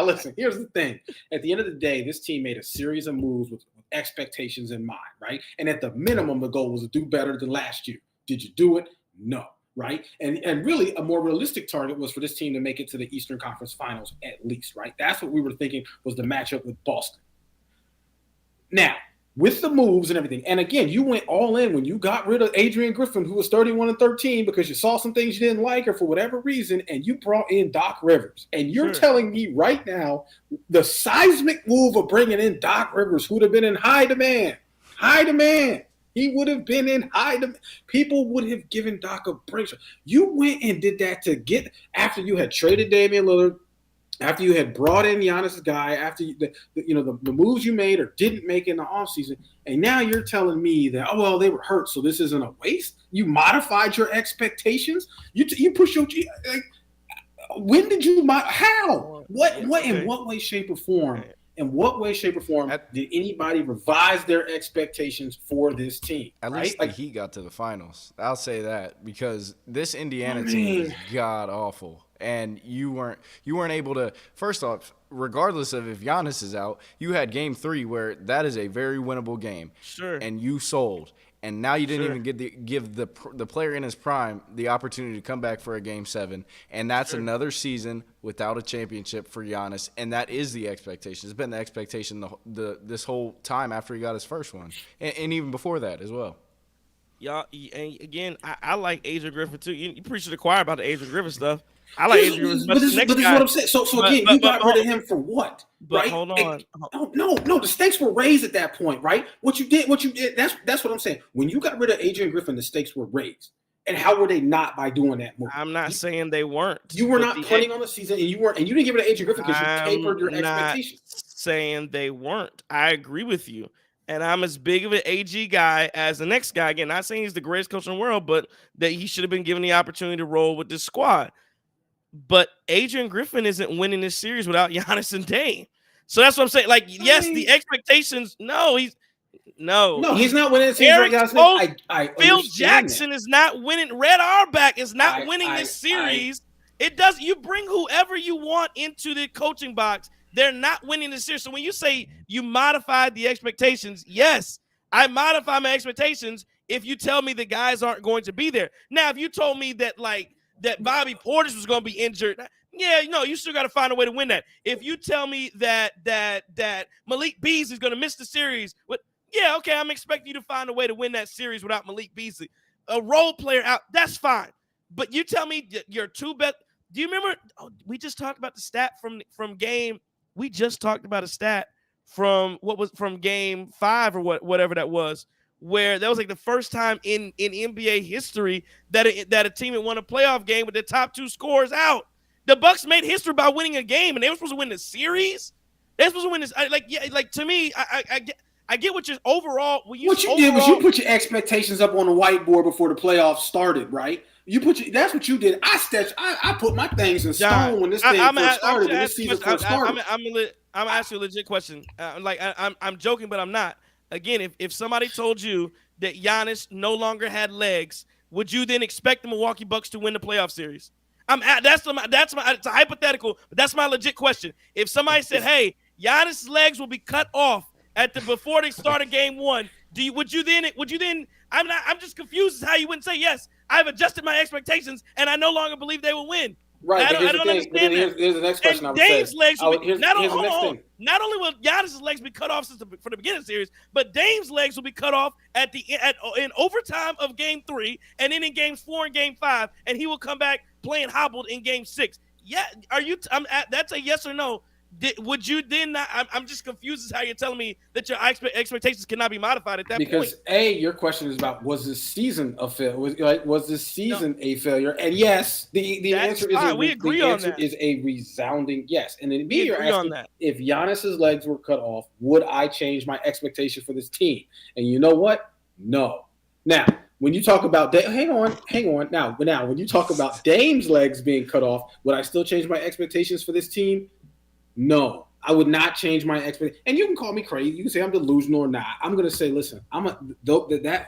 Listen, here's the thing. At the end of the day, this team made a series of moves with expectations in mind, right? And at the minimum, the goal was to do better than last year. Did you do it? No. Right. And really a more realistic target was for this team to make it to the Eastern Conference Finals at least. Right. That's what we were thinking was the matchup with Boston. Now, with the moves and everything. And again, you went all in when you got rid of Adrian Griffin, who was 31-13 because you saw some things you didn't like or for whatever reason. And you brought in Doc Rivers. And you're telling me right now the seismic move of bringing in Doc Rivers, who would have been in high demand. He would have been in high demand. People would have given Doc a break. You went and did that to get after you had traded Damian Lillard, after you had brought in Giannis' guy, after the moves you made or didn't make in the offseason, and now you're telling me that they were hurt, so this isn't a waste. You modified your expectations. You push your when did you how? What in what way, shape, or form? In what way, shape, or form did anybody revise their expectations for this team? At least he got to the finals. I'll say that because this Indiana team is god awful, and you weren't able to. First off, regardless of if Giannis is out, you had Game 3 where that is a very winnable game. Sure. And you sold. And now you didn't even give the player in his prime the opportunity to come back for a Game 7. And that's another season without a championship for Giannis. And that is the expectation. It's been the expectation this whole time after he got his first one. And even before that as well. Y'all, and again, I like Adrian Griffin too. You preach to the choir about the Adrian Griffin stuff. I like Adrian Griffin. But this is what I'm saying. So again, you got rid of him for what? But right? hold on. No. The stakes were raised at that point, right? What you did. That's what I'm saying. When you got rid of Adrian Griffin, the stakes were raised. And how were they not by doing that move? I'm not saying they weren't. You were not planning on the season, and you didn't give it to Adrian Griffin because you tapered your expectations. Saying they weren't. I agree with you. And I'm as big of an AG guy as the next guy. Again, not saying he's the greatest coach in the world, but that he should have been given the opportunity to roll with this squad. But Adrian Griffin isn't winning this series without Giannis and Dame. So that's what I'm saying. Like, yes, the expectations. No, he's not winning the series. Phil Jackson is not winning. Red Auerbach is not winning this series. It does. You bring whoever you want into the coaching box. They're not winning the series. So when you say you modified the expectations, yes, I modify my expectations if you tell me the guys aren't going to be there. Now, if you told me that that Bobby Portis was going to be injured, you still got to find a way to win that. If you tell me that Malik Beasley is going to miss the series, okay, I'm expecting you to find a way to win that series without Malik Beasley. A role player out, that's fine. But you tell me your two best. Do you remember? We just talked about the stat from game. We just talked about a stat from game 5 or whatever that was, where that was like the first time in NBA history that a team had won a playoff game with the top 2 scorers out. The Bucks made history by winning a game, and they were supposed to win the series. They were supposed to win this. To me, I get what you're overall. What you did was you put your expectations up on the whiteboard before the playoffs started, right? That's what you did. I put my things in stone when this thing first started. When this season first started. I'm asking you a legit question. I'm joking, but I'm not. Again, if somebody told you that Giannis no longer had legs, would you then expect the Milwaukee Bucks to win the playoff series? It's a hypothetical, but that's my legit question. If somebody said, "Hey, Giannis' legs will be cut off before they start a game 1," would you then? I'm just confused as how you wouldn't say yes. I've adjusted my expectations, and I no longer believe they will win. Right. I don't understand that. Here's the next question. And Dame's legs will be, not only will Giannis' legs be cut off for the beginning of the series, but Dame's legs will be cut off in overtime of game 3, and then in games 4 and game 5, and he will come back playing hobbled in game 6. Yeah, that's a yes or no. Would you then not? I'm just confused as how you're telling me that your expectations cannot be modified at that point. Because your question is about, was this season a failure? Was this season a failure? And yes, the answer is a resounding yes. And then you're asking if Giannis's legs were cut off, would I change my expectation for this team? And you know what? No. Now, when you talk about hang on. Now, when you talk about Dame's legs being cut off, would I still change my expectations for this team? No, I would not change my expectation. And you can call me crazy. You can say I'm delusional or not. I'm going to say, listen, that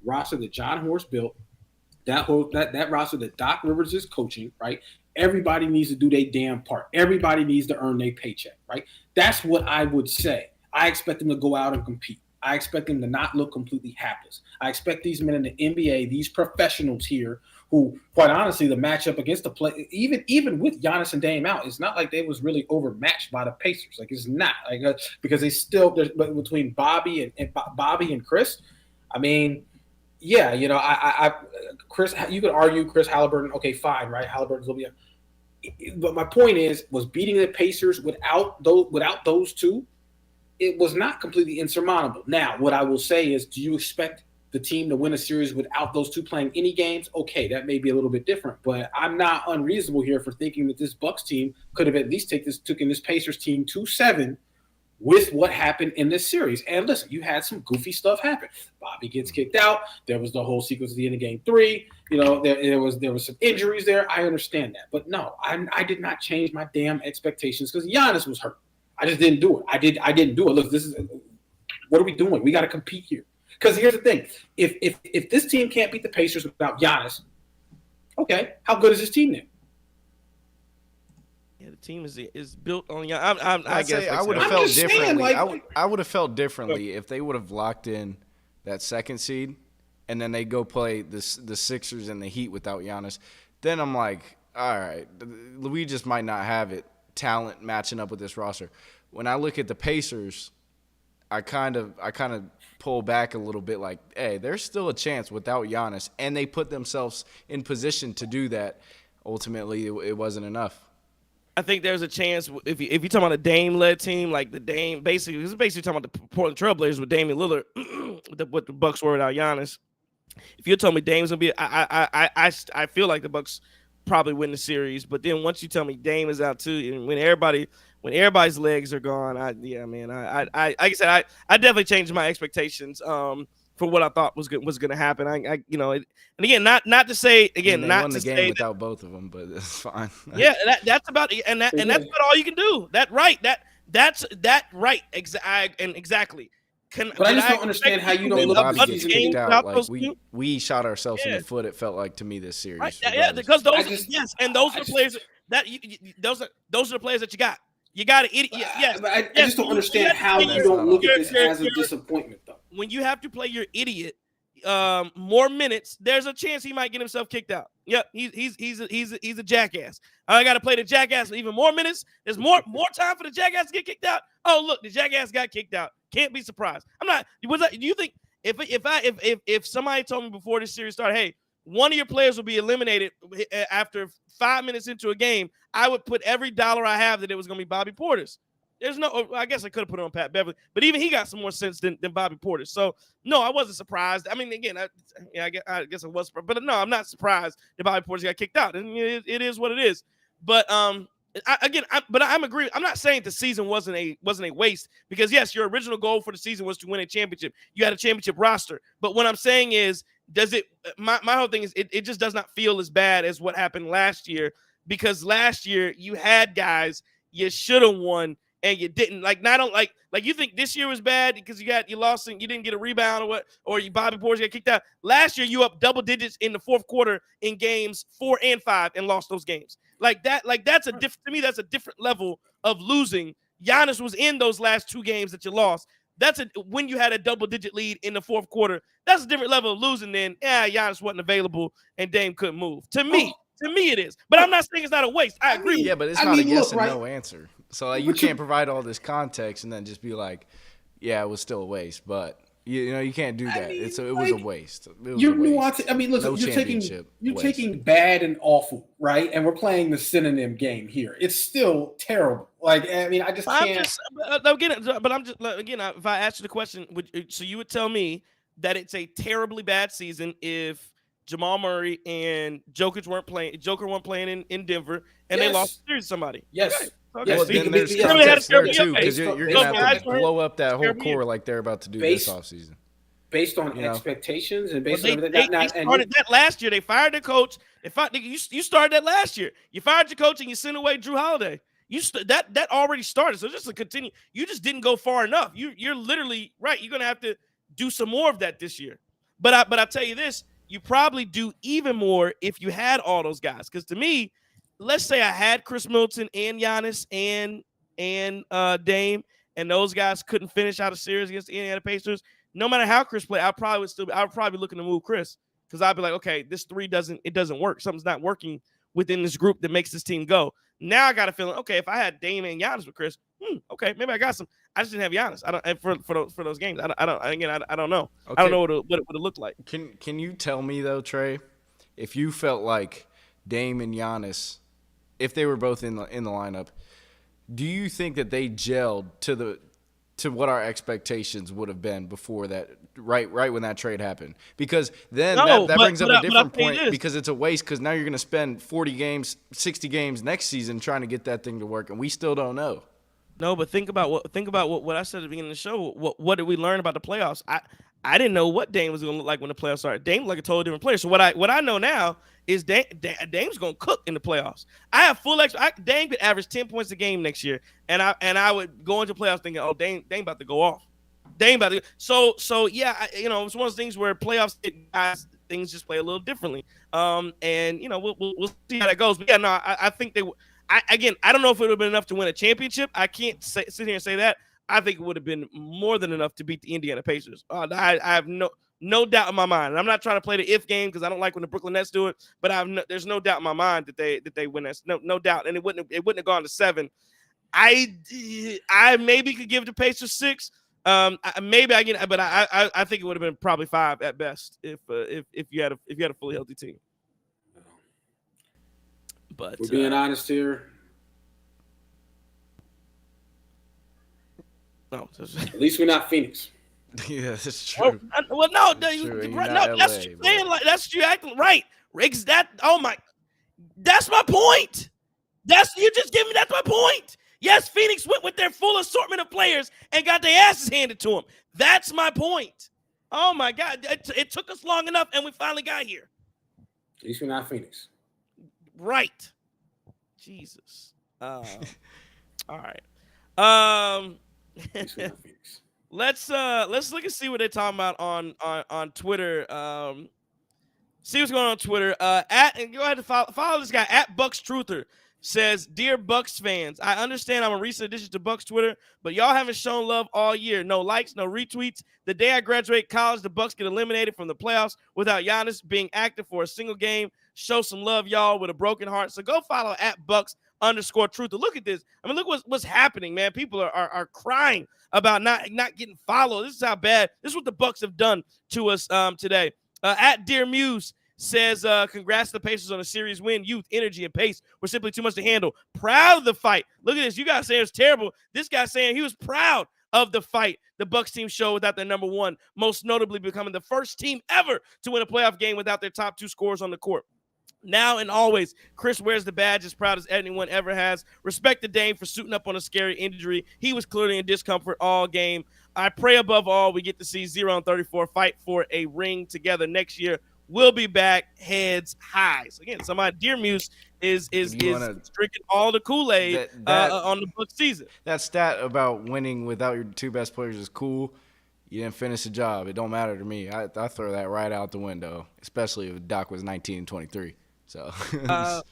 roster that John Horse built, that roster that Doc Rivers is coaching, right? Everybody needs to do their damn part. Everybody needs to earn their paycheck, right? That's what I would say. I expect them to go out and compete. I expect them to not look completely hapless. I expect these men in the NBA, these professionals here, who, quite honestly, the matchup against the play, even with Giannis and Dame out, it's not like they was really overmatched by the Pacers. Like, it's not, because they still, between Bobby and Chris. I mean, yeah, Chris, you could argue Chris Halliburton. Okay, fine, right? Halliburton's will be but my point was beating the Pacers without those two, it was not completely insurmountable. Now, what I will say is, do you expect the team to win a series without those two playing any games? Okay, that may be a little bit different, but I'm not unreasonable here for thinking that this Bucks team could have at least taken this Pacers team 2-7 with what happened in this series. And listen, you had some goofy stuff happen. Bobby gets kicked out. There was the whole sequence at the end of game 3. There was some injuries there. I understand that, but no, I did not change my damn expectations because Giannis was hurt. I just didn't do it. I didn't do it. Look, what are we doing? We got to compete here. Because here's the thing: if this team can't beat the Pacers without Giannis, okay, how good is this team then? Yeah, the team is built on Giannis. I guess I would have felt differently. I would have felt differently if they would have locked in that second seed, and then they go play the Sixers and the Heat without Giannis. Then I'm like, all right, we just might not have it talent matching up with this roster. When I look at the Pacers, I kind of pull back a little bit, like, hey, there's still a chance without Giannis, and they put themselves in position to do that ultimately it wasn't enough. I think there's a chance if you're talking about a Dame-led team, like the Dame, basically talking about the Portland Trailblazers with Damian Lillard, what the Bucks were without Giannis. If you told me Dame's gonna be, I feel like the Bucks probably win the series. But then once you tell me Dame is out too, and when everybody's legs are gone, like I said, I definitely changed my expectations. For what I thought was going to happen. And again, not to say again, not won to the game say without both of them, but that's fine. Yeah, that's about and that's about all you can do. That's right. Exactly. But I just don't understand how you don't look at the season kicked out. Like we shot ourselves in the foot. It felt like to me this series. Right. Yeah, because those are the players that those are the players that you got. You got an idiot. Yes. I just don't understand how you don't look at this as a disappointment, though. When you have to play your idiot more minutes, there's a chance he might get himself kicked out. Yep, he's a jackass. I got to play the jackass for even more minutes. There's more time for the jackass to get kicked out. Oh, look, the jackass got kicked out. Can't be surprised. I'm not. Do you think if somebody told me before this series started, hey, one of your players will be eliminated after 5 minutes into a game, I would put every dollar I have that it was going to be Bobby Portis. There's no, I guess I could have put it on Pat Beverly, but even he got some more sense than Bobby Portis. So, no, I wasn't surprised. I mean, again, I guess I was surprised, but no, I'm not surprised that Bobby Portis got kicked out. And it is what it is. But I'm agreeing. I'm not saying the season wasn't a waste because, yes, your original goal for the season was to win a championship. You had a championship roster. But what I'm saying is, my whole thing is it just does not feel as bad as what happened last year, because last year you had guys you should have won and you didn't. Like you think this year was bad because you lost and you didn't get a rebound or Bobby Portis got kicked out. Last year you up double digits in the fourth quarter in games 4 and 5 and lost those games. That's a different, to me, that's a different level of losing. Giannis was in those last 2 games that you lost. When you had a double-digit lead in the fourth quarter, that's a different level of losing than, Giannis wasn't available and Dame couldn't move. To me, it is. But I'm not saying it's not a waste. I agree. Yeah, but it's not a yes and no answer. So you can't provide all this context and then just be like, yeah, it was still a waste. But you can't do that. It was a waste. You're nuancing. I mean, listen, you're taking bad and awful, right? And we're playing the synonym game here. It's still terrible. Like, I mean, I just can't. If I asked you the question, so you would tell me that it's a terribly bad season if Jamal Murray and Joker weren't playing in Denver and they lost the series to somebody. Yes. Okay. Okay. Well, then there's context there too, because you're going to have to blow up that whole core like they're about to do this offseason. Based on expectations and based on everything. They started that last year. They fired the coach. You started that last year. You fired your coach and you sent away Drew Holiday. That already started. So just to continue, you just didn't go far enough. You're literally right. You're going to have to do some more of that this year. But I tell you this, you probably do even more if you had all those guys. Because to me, let's say I had Chris Middleton and Giannis and Dame, and those guys couldn't finish out a series against the Indiana Pacers. No matter how Chris played, I would probably be looking to move Chris, because I'd be like, okay, this 3 doesn't work. Something's not working within this group that makes this team go. Now I got a feeling, okay, if I had Dame and Giannis with Chris, okay, maybe I got some. I just didn't have Giannis. I don't for those games. I don't know. Okay. I don't know what it looked like. Can you tell me though, Trey, if you felt like Dame and Giannis, if they were both in the lineup, do you think that they gelled to what our expectations would have been before that, right when that trade happened? Because then that brings up a different point, because it's a waste, because now you're going to spend 40 games, 60 games next season trying to get that thing to work, and we still don't know. No, but think about what I said at the beginning of the show. What did we learn about the playoffs? I didn't know what Dame was going to look like when the playoffs started. Dame looked like a totally different player. So what I know now is Dame's going to cook in the playoffs. I have full Dame could average 10 points a game next year, and I would go into playoffs thinking, oh, Dame about to go off. So yeah, it's one of those things where playoffs guys, things just play a little differently. And we'll see how that goes. But yeah, no, I think they. I don't know if it would have been enough to win a championship. I can't sit here and say that. I think it would have been more than enough to beat the Indiana Pacers. I have no doubt in my mind. And I'm not trying to play the if game because I don't like when the Brooklyn Nets do it. But there's no doubt in my mind that they win that. No doubt, and it wouldn't have gone to 7. I maybe could give the Pacers 6. Maybe I get, but I think it would have been probably 5 at best if you had a fully healthy team. we're being honest here. No, at least we're not Phoenix. Yeah, that's true. Well, no, that's what you're saying. Like that's you acting right. Riggs, that's my point. That's my point. Yes, Phoenix went with their full assortment of players and got their asses handed to them. That's my point. Oh my God, it took us long enough, and we finally got here. At least we're not Phoenix. Right. Jesus. All right. Let's look and see what they're talking about on Twitter. See what's going on Twitter. And go ahead and follow this guy at Bucks Truther. Says, dear Bucks fans, I understand I'm a recent addition to Bucks Twitter, but y'all haven't shown love all year. No likes, no retweets. The day I graduate college, the Bucks get eliminated from the playoffs without Giannis being active for a single game. Show some love, y'all, with a broken heart. So go follow at Bucks_Truther. Look at this. I mean, look what's happening, man. People are crying about not getting followed. This is how bad. This is what the Bucks have done to us today. At Dear Muse says, congrats to the Pacers on a series win. Youth, energy, and pace were simply too much to handle. Proud of the fight. Look at this. You guys saying it's terrible. This guy saying he was proud of the fight the Bucks team showed without their number one, most notably becoming the first team ever to win a playoff game without their top two scorers on the court. Now and always, Chris wears the badge as proud as anyone ever has. Respect the Dame for suiting up on a scary injury. He was clearly in discomfort all game. I pray above all we get to see 0-34 fight for a ring together next year. We'll be back heads high. So again, somebody, Dear Muse is drinking all the Kool-Aid on the Bucks season. That stat about winning without your two best players is cool. You didn't finish the job. It don't matter to me. I throw that right out the window, especially if Doc was 19-23. So, well,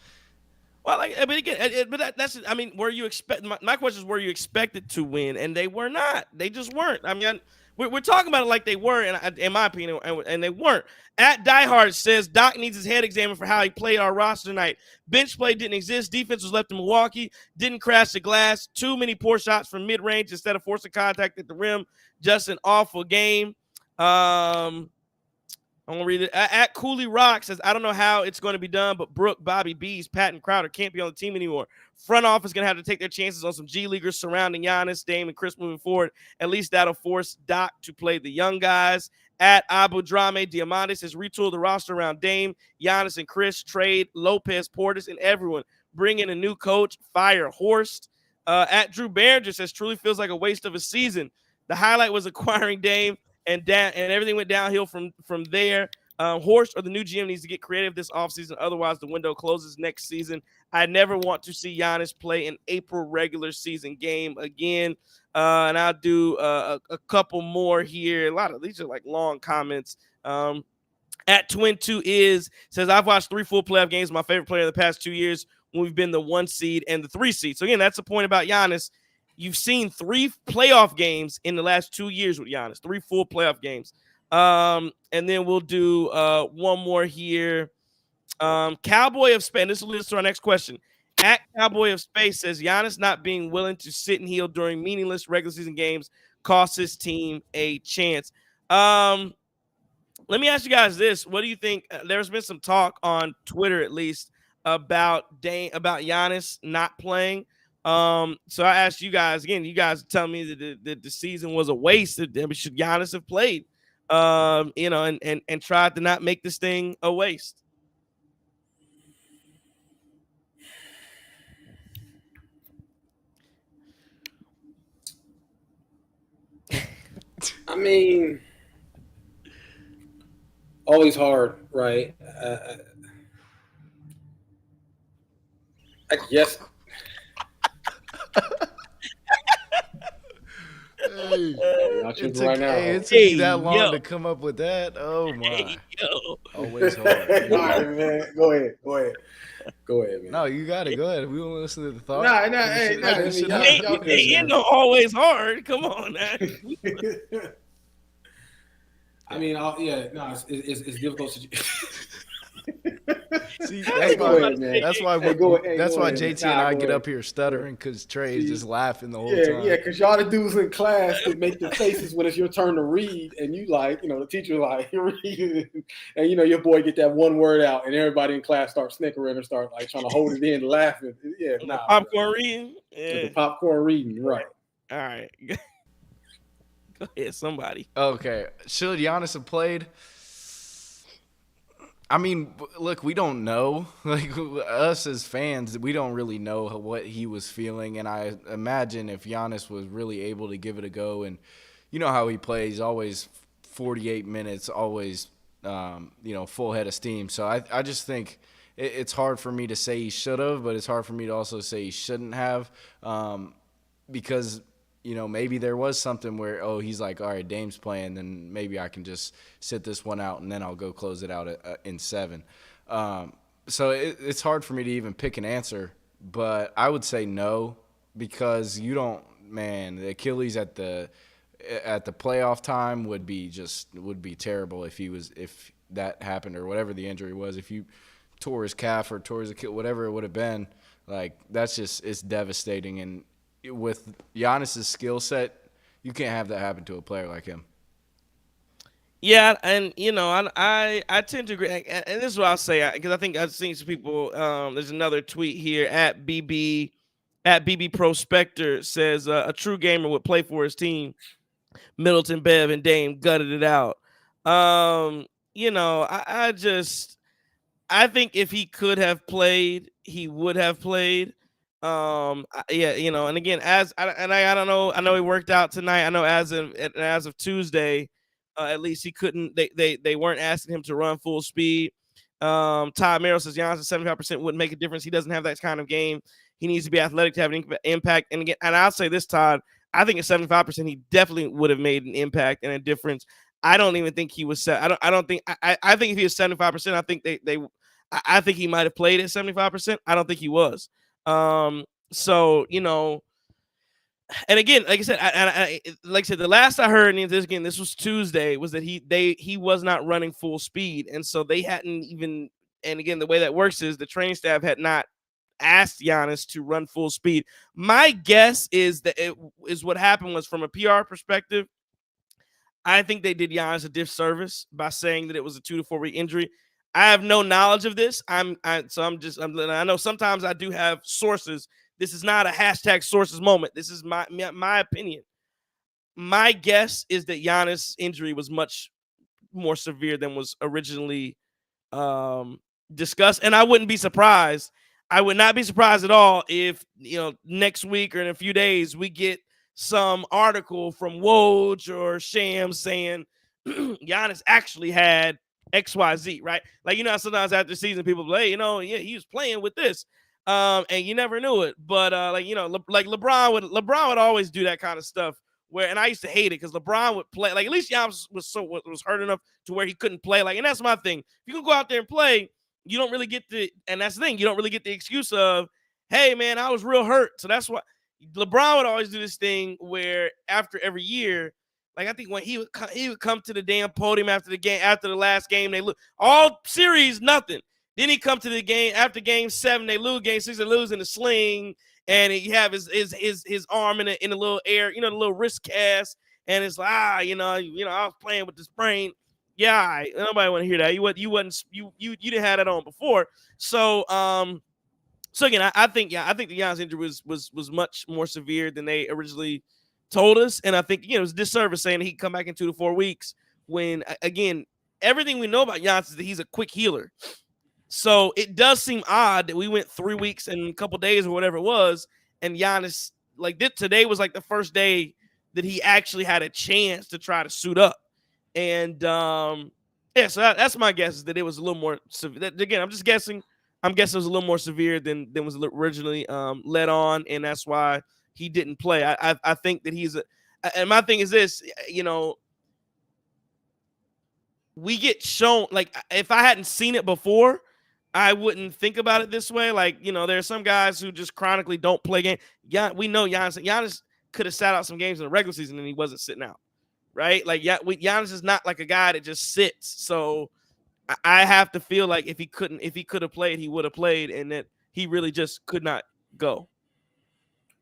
I mean, again, but that's. I mean, were you expect? My question is, were you expected to win? And they were not. They just weren't. I mean, we're talking about it like they were, in my opinion, and they weren't. At Diehard says Doc needs his head examined for how he played our roster tonight. Bench play didn't exist. Defense was left in Milwaukee. Didn't crash the glass. Too many poor shots from mid range instead of forcing contact at the rim. Just an awful game. I'm going to read it. At Cooley Rock says, I don't know how it's going to be done, but Brooke, Bobby Bees, Pat, and Crowder can't be on the team anymore. Front office is going to have to take their chances on some G-Leaguers surrounding Giannis, Dame, and Chris moving forward. At least that'll force Doc to play the young guys. At Abu Drame Diamandis says, retool the roster around Dame, Giannis, and Chris, trade Lopez, Portis, and everyone. Bring in a new coach, fire Horst. At Drew Behringer says, truly feels like a waste of a season. The highlight was acquiring Dame, and everything went downhill from there. Horst or the new GM needs to get creative this offseason. Otherwise, the window closes next season. I never want to see Giannis play an April regular season game again. And I'll do a couple more here. A lot of these are like long comments. At Twin2 says, I've watched 3 full playoff games. My favorite player in the past 2 years when we've been the 1 seed and the 3 seed. So, again, that's the point about Giannis. You've seen 3 playoff games in the last 2 years with Giannis, 3 full playoff games. And then we'll do one more here. Cowboy of Space. This will lead us to our next question. At Cowboy of Space says Giannis not being willing to sit and heal during meaningless regular season games costs his team a chance. Let me ask you guys this. What do you think? There's been some talk on Twitter, at least, about Giannis not playing. So I asked you guys again. You guys tell me that the season was a waste. Should Giannis have played? And tried to not make this thing a waste. I mean, always hard, right? I guess. Hey, it took you that long to come up with that. Oh my! Always hard. All right, man. Go ahead, man. No, you got it. Go ahead. We won't listen to the thought. Ain't no always hard. Come on, man. I mean, it's difficult. See, Hey, go ahead, man. that's why JT and I get up here stuttering because Trey is just laughing the whole time. Yeah, because y'all the dudes in class that make the faces when it's your turn to read, and you like, the teacher like, read, and your boy get that one word out, and everybody in class start snickering and start like trying to hold it in, laughing. Yeah, popcorn reading. Yeah, the popcorn reading, right? All right, go ahead, somebody. Okay, should Giannis have played? I mean, look, we don't know. Like, us as fans, we don't really know what he was feeling. And I imagine if Giannis was really able to give it a go, and you know how he plays, always 48 minutes, always, full head of steam. So I just think it's hard for me to say he should have, but it's hard for me to also say he shouldn't have, because – maybe there was something where, he's like, all right, Dame's playing, then maybe I can just sit this one out and then I'll go close it out in 7. So it's hard for me to even pick an answer, but I would say no, because the Achilles at the playoff time would be terrible if that happened, or whatever the injury was. If you tore his calf or tore his Achilles, whatever it would have been, like, it's devastating. And with Giannis' skill set, you can't have that happen to a player like him. Yeah, and I tend to agree, and this is what I'll say, because I think I've seen some people. There's another tweet here at BB Prospector says a true gamer would play for his team. Middleton, Bev, and Dame gutted it out. I think if he could have played, he would have played. And again, I don't know. I know he worked out tonight. I know as of Tuesday, at least he couldn't. They weren't asking him to run full speed. Todd Merrill says Giannis 75% wouldn't make a difference. He doesn't have that kind of game. He needs to be athletic to have an impact. And again, and I'll say this, Todd, I think at 75%, he definitely would have made an impact and a difference. I don't even think he was set. I don't think. I think if he was 75%, I think I think he might have played at 75%. I don't think he was. So, and again, like I said, the last I heard, and this was Tuesday, was that he was not running full speed. And so they hadn't even, and again, the way that works is the training staff had not asked Giannis to run full speed. My guess is that what happened was, from a PR perspective, I think they did Giannis a disservice by saying that it was a 2 to 4 week injury. I have no knowledge of this. I know sometimes I do have sources. This is not a hashtag sources moment. This is my opinion. My guess is that Giannis' injury was much more severe than was originally discussed. And I wouldn't be surprised. I would not be surprised at all if, next week or in a few days, we get some article from Woj or Shams saying Giannis actually had XYZ, right? Like, sometimes after the season, people play, he was playing with this, and you never knew it. But like LeBron would always do that kind of stuff. And I used to hate it because LeBron would play, like, at least Giannis was hurt enough to where he couldn't play. Like, and that's my thing. If you can go out there and play, you don't really get and that's the thing, you don't really get the excuse of, hey man, I was real hurt. So that's why LeBron would always do this thing where after every year, like, I think when he would come to the damn podium after the last game, they lose all series, nothing. Then he come to the game after game 7, they lose game 6, they lose in the sling, and he have his arm in a little air, the little wrist cast, and it's like, I was playing with this brain. Yeah, nobody want to hear that. You didn't have that on before. So again, I think the Giannis injury was much more severe than they originally told us, and I think it was a disservice saying he'd come back in 2 to 4 weeks when, again, everything we know about Giannis is that he's a quick healer. So it does seem odd that we went 3 weeks and a couple days or whatever it was, and Giannis, like, today was like the first day that he actually had a chance to try to suit up. And so that's my guess, is that it was a little more severe. Again, I'm just guessing. I'm guessing it was a little more severe than was originally led on, and that's why he didn't play. I think that and my thing is this, we get shown, like, if I hadn't seen it before, I wouldn't think about it this way. Like, there are some guys who just chronically don't play games. Yeah, we know Giannis could have sat out some games in the regular season and he wasn't sitting out, right? Like, Giannis is not like a guy that just sits. So I have to feel like if he could have played, he would have played, and that he really just could not go.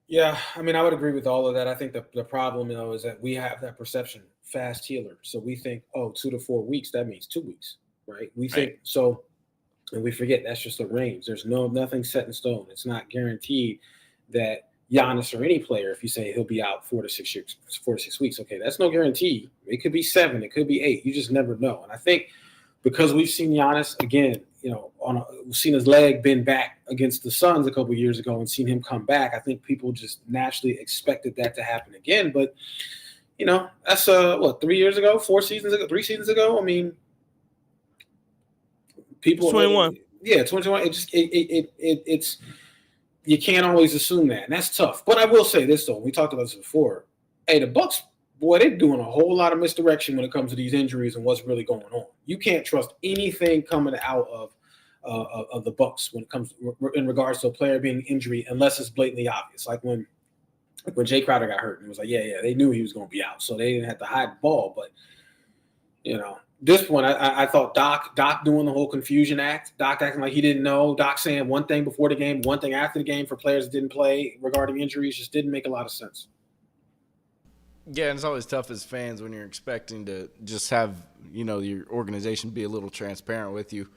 Yeah, I mean, I would agree with all of that. I think the problem, is that we have that perception, fast healer. So we think, 2 to 4 weeks, that means 2 weeks, right? We think so, and we forget that's just a range. There's nothing set in stone. It's not guaranteed that Giannis or any player, if you say he'll be out 4 to 6 weeks, okay, that's no guarantee. It could be 7, it could be 8. You just never know. And I think because we've seen Giannis again, we've seen his leg bend back against the Suns a couple of years ago and seen him come back. I think people just naturally expected that to happen again. But, that's 3 years ago, 4 seasons ago, 3 seasons ago. I mean, people 21. Yeah, 21. It's you can't always assume that, and that's tough. But I will say this though, we talked about this before. Hey, the Bucks, boy, they're doing a whole lot of misdirection when it comes to these injuries and what's really going on. You can't trust anything coming out of the Bucks when it comes in regards to a player being injured unless it's blatantly obvious. Like when Jay Crowder got hurt and it was like, yeah, they knew he was going to be out, so they didn't have to hide the ball. But this one, I thought Doc doing the whole confusion act, Doc acting like he didn't know, Doc saying one thing before the game, one thing after the game for players that didn't play regarding injuries, just didn't make a lot of sense. Yeah, and it's always tough as fans when you're expecting to just have, your organization be a little transparent with you.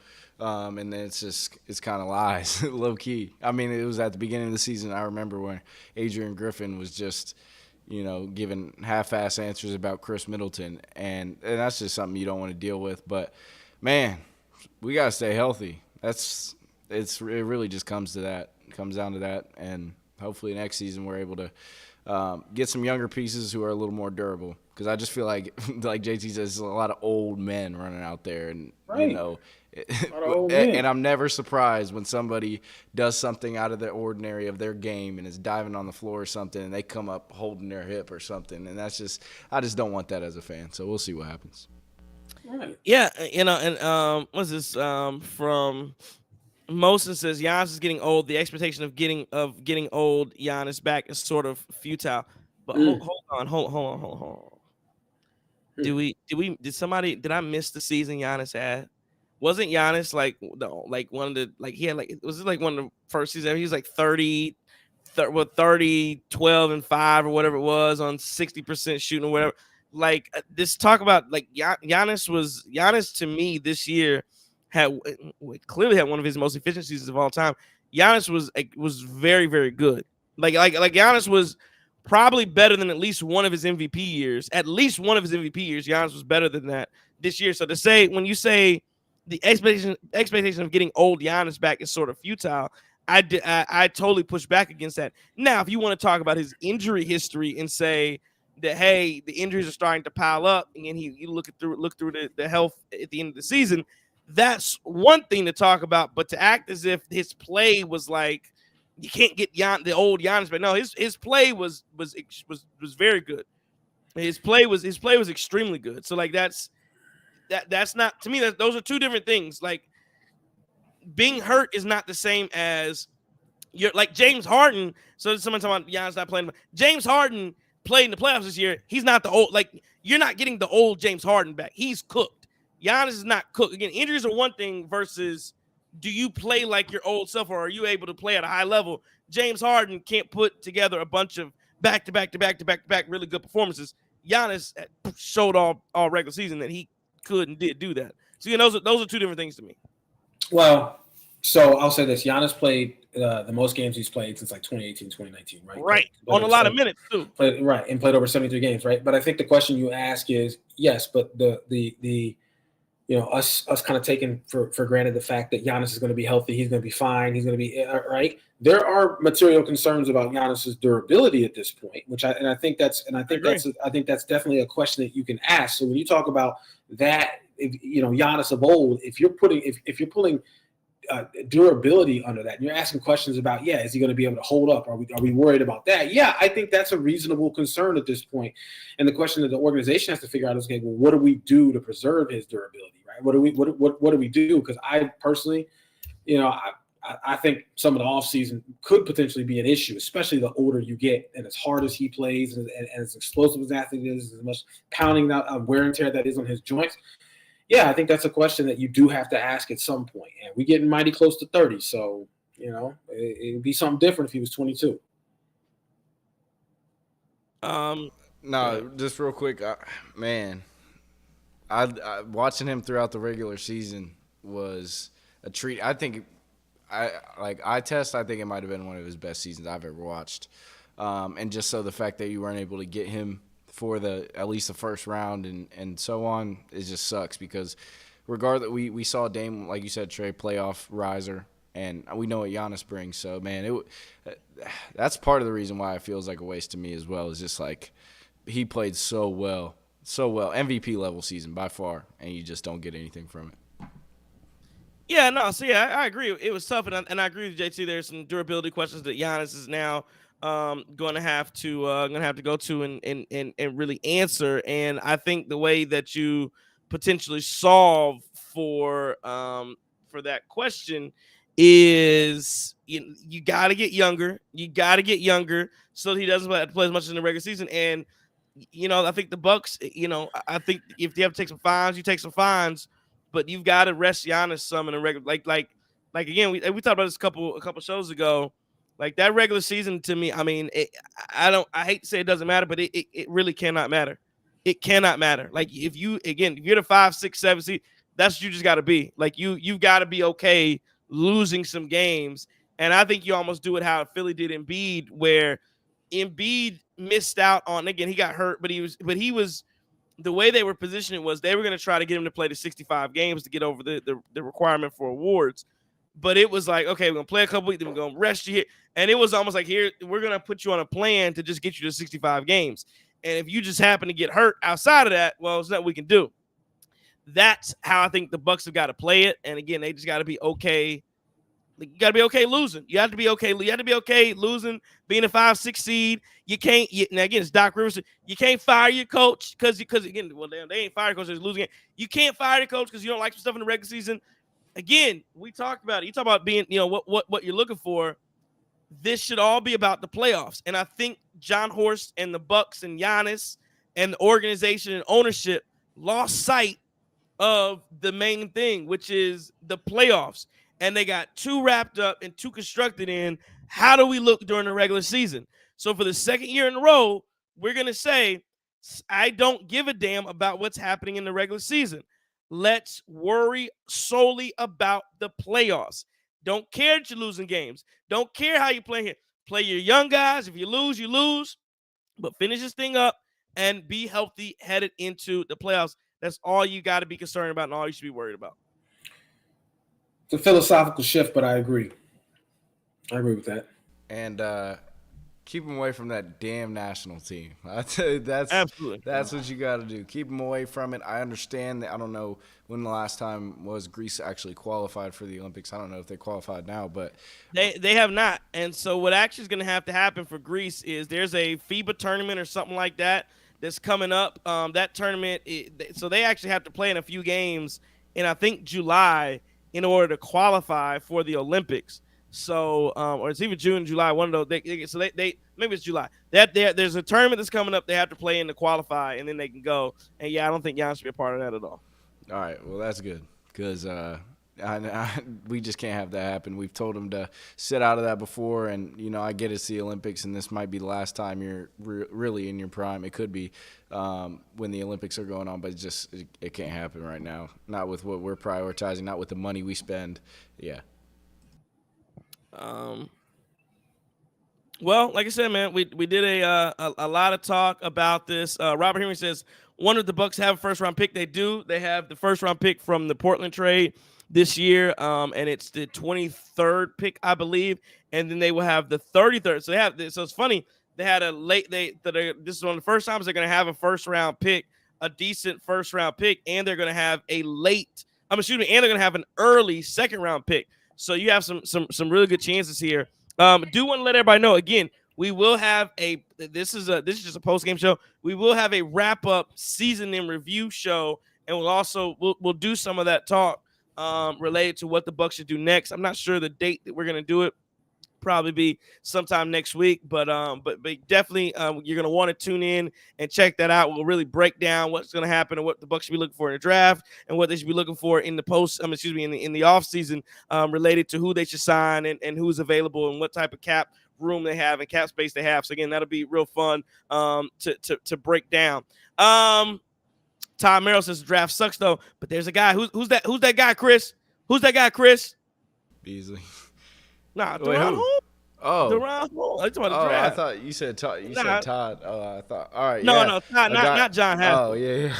And then it's kind of lies, low key. I mean, it was at the beginning of the season. I remember when Adrian Griffin was just, giving half-ass answers about Chris Middleton. And that's just something you don't want to deal with. But, man, we got to stay healthy. It really just comes down to that. And hopefully next season we're able to get some younger pieces who are a little more durable. Because I just feel like JT says, there's a lot of old men running out there. And, right. And I'm never surprised when somebody does something out of the ordinary of their game and is diving on the floor or something and they come up holding their hip or something. And I just don't want that as a fan. So we'll see what happens. Right. Yeah, and what's this from Moses says Giannis is getting old. The expectation of getting old Giannis back is sort of futile. But hold on. Did I miss the season Giannis had? Wasn't Giannis like one of the he had was it like one of the first seasons? He was like 30, 12 and 5 or whatever it was on 60% shooting or whatever. This talk about Giannis to me this year clearly had one of his most efficient seasons of all time. Giannis was very, very good. Like Giannis was probably better than at least one of his MVP years. At least one of his MVP years, Giannis was better than that this year. So to say, when you say the expectation of getting old Giannis back is sort of futile, I totally push back against that. Now, if you want to talk about his injury history and say that, hey, the injuries are starting to pile up, and you look through the health at the end of the season, that's one thing to talk about. But to act as if his play was like you can't get the old Giannis, but no, his play was very good. His play was extremely good. So that's not, to me, those are two different things. Like, being hurt is not the same as you're like James Harden. So someone talking about Giannis not playing. James Harden played in the playoffs this year. He's not the old, you're not getting the old James Harden back. He's cooked. Giannis is not cooked. Again, injuries are one thing versus do you play like your old self, or are you able to play at a high level? James Harden can't put together a bunch of back-to-back really good performances. Giannis showed all regular season that he could and did do that. So those are two different things to me. Well, so I'll say this: Giannis played the most games he's played since 2018, 2019, right? Right, on a lot of minutes too. Played 73 games, right? But I think the question you ask is yes, but the us kind of taking for granted the fact that Giannis is going to be healthy, he's going to be fine, he's going to be right. There are material concerns about Giannis's durability at this point, I think that's definitely a question that you can ask. So when you talk about that, Giannis of old, if you're pulling durability under that, and you're asking questions about, is he going to be able to hold up? Are we worried about that? Yeah, I think that's a reasonable concern at this point. And the question that the organization has to figure out is, okay, well, what do we do to preserve his durability, right? What do we do? Because I personally, I think some of the offseason could potentially be an issue, especially the older you get, and as hard as he plays and as explosive as an athlete is, as much pounding that wear and tear that is on his joints. yeah, I think that's a question that you do have to ask at some point. And we're getting mighty close to 30, so it'd be something different if he was 22. No, just real quick, man. I watching him throughout the regular season was a treat. I think eye test. I think it might have been one of his best seasons I've ever watched. And just so the fact that you weren't able to get him for at least the first round and so on, it just sucks because regardless, we saw Dame, like you said, Trey, playoff riser, and we know what Giannis brings. So man, that's part of the reason why it feels like a waste to me as well. Is just like he played so well, MVP level season by far, and you just don't get anything from it. Yeah, no, so yeah, I agree. It was tough, and I agree with JT. There's some durability questions that Giannis is now going to have to go to and really answer. And I think the way that you potentially solve for that question is you got to get younger. You got to get younger so that he doesn't have to play as much in the regular season. And I think the Bucks. I think if you have to take some fines, you take some fines. But you've got to rest Giannis some in a regular, like again, we talked about this a couple shows ago. Like that regular season to me, I mean, I hate to say it doesn't matter, but it really cannot matter. It cannif matter. Like if you're the 5, 6, 7 seed, that's what you just got to be. Like you've got to be okay losing some games, and I think you almost do it how Philly did Embiid, where Embiid missed out on. Again, he got hurt, but he was. The way they were positioning was they were going to try to get him to play the 65 games to get over the requirement for awards. But it was like, okay, we're going to play a couple weeks, then we're going to rest you here. And it was almost like, here, we're going to put you on a plan to just get you to 65 games. And if you just happen to get hurt outside of that, well, there's nothing we can do. That's how I think the Bucks have got to play it. And again, they just got to be okay. You got to be okay losing. You have to be okay. You have to be okay losing, being a 5, 6 seed. You can't. Now again, it's Doc Rivers. You can't fire your coach because again, well, they ain't fired coach. They're losing. You can't fire the coach because you don't like some stuff in the regular season. Again, we talked about it. You talk about being, what you're looking for. This should all be about the playoffs, and I think John Horst and the Bucks and Giannis and the organization and ownership lost sight of the main thing, which is the playoffs. And they got too wrapped up and too constructed in how do we look during the regular season. So for the second year in a row, we're going to say, I don't give a damn about what's happening in the regular season. Let's worry solely about the playoffs. Don't care that you're losing games. Don't care how you play here. Play your young guys. If you lose, you lose. But finish this thing up and be healthy headed into the playoffs. That's all you got to be concerned about and all you should be worried about. It's a philosophical shift, but I agree. I agree with that. And keep them away from that damn national team. I tell you, that's what you got to do. Keep them away from it. I understand that. I don't know when the last time was Greece actually qualified for the Olympics. I don't know if they qualified now, but they have not. And so what actually is going to have to happen for Greece is there's a FIBA tournament or something like that that's coming up. That tournament, so they actually have to play in a few games in I think July in order to qualify for the Olympics. So, or it's either June, July, one of those. So they maybe it's July. There's a tournament that's coming up. They have to play in to qualify, and then they can go. And yeah, I don't think Giannis should be a part of that at all. All right, well that's good because we just can't have that happen. We've told him to sit out of that before, and I get it's the Olympics, and this might be the last time you're really in your prime. It could be when the Olympics are going on, but it can't happen right now. Not with what we're prioritizing, not with the money we spend. Yeah. Well, like I said, man, we did a lot of talk about this. Robert Henry says, wonder if the Bucks have a first-round pick. They do. They have the first-round pick from the Portland trade this year, and it's the 23rd pick, I believe, and then they will have the 33rd. So they have this. So it's funny. They had a late. This is one of the first times they're going to have a first-round pick, a decent first-round pick, and they're going to have a late. And they're going to have an early second-round pick. So you have some really good chances here. Do want to let everybody know again. We will have this is just a post game show. We will have a wrap up season in review show, and we'll do some of that talk related to what the Bucks should do next. I'm not sure the date that we're gonna do it, probably be sometime next week, but definitely you're gonna want to tune in and check that out. We'll really break down what's gonna happen and what the Bucks should be looking for in the draft and what they should be looking for in the in the offseason related to who they should sign and who's available and what type of cap room they have and cap space they have. So again, that'll be real fun to break down. Tom Merrill says the draft sucks though, but there's a guy who's that guy, Chris? Who's that guy, Chris? Beasley. Nah, Deron Hall. Oh, Deron Hall. I I thought you said Todd. Said Todd. Oh, I thought. All right. No, not John Haskell. Oh, yeah.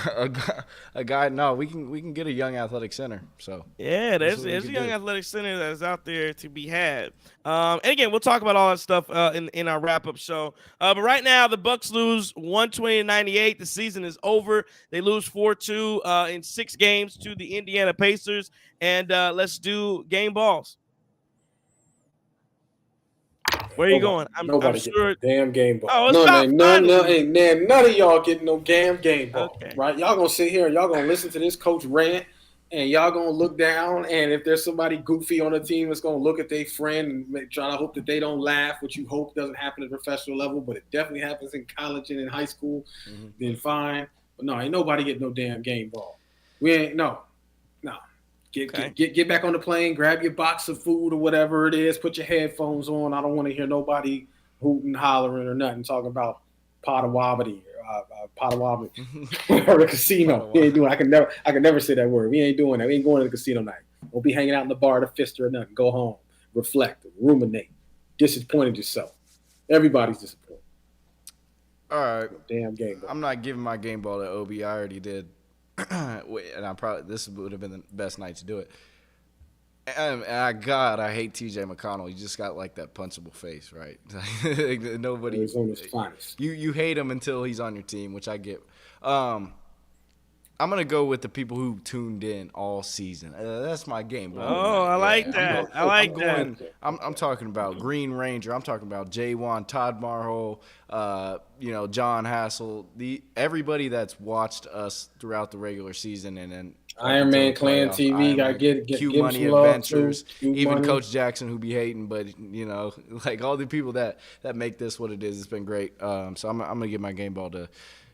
A guy. No, we can get a young athletic center. So yeah, there's a young athletic center that's out there to be had. And again, we'll talk about all that stuff in our wrap up show. But right now, the Bucks lose 120-98. The season is over. They lose 4-2 in 6 games to the Indiana Pacers. And let's do game balls. Where are you going? I'm sure. Damn game ball. Oh, none of y'all getting no damn game ball. Okay. Right? Y'all gonna sit here and y'all gonna listen to this coach rant, and y'all gonna look down. And if there's somebody goofy on the team that's gonna look at their friend and try to hope that they don't laugh, which you hope doesn't happen at the professional level, but it definitely happens in college and in high school, then fine. But no, ain't nobody getting no damn game ball. We ain't no. Get back on the plane, grab your box of food or whatever it is, put your headphones on. I don't want to hear nobody hooting, hollering, or nothing talking about Potawatomi or the casino. We ain't doing. I can never say that word. We ain't doing that. We ain't going to the casino night. We'll be hanging out in the bar to fist or nothing. Go home, reflect, ruminate, disappointed yourself. Everybody's disappointed. All right, damn game ball. I'm not giving my game ball to Obi. I already did. And this would have been the best night to do it. And I hate TJ McConnell. He just got like that punchable face, right? Nobody. He's on his finest. You hate him until he's on your team, which I get. I'm gonna go with the people who tuned in all season. That's my game. Oh, I like that. I'm talking about Green Ranger. I'm talking about J1, Todd Marhole, John Hassel. Everybody that's watched us throughout the regular season, and then Iron Man Clan TV. Got to get Q Money Adventures. Even Coach Jackson, who be hating, but like all the people that make this what it is. It's been great. So I'm gonna give my game ball to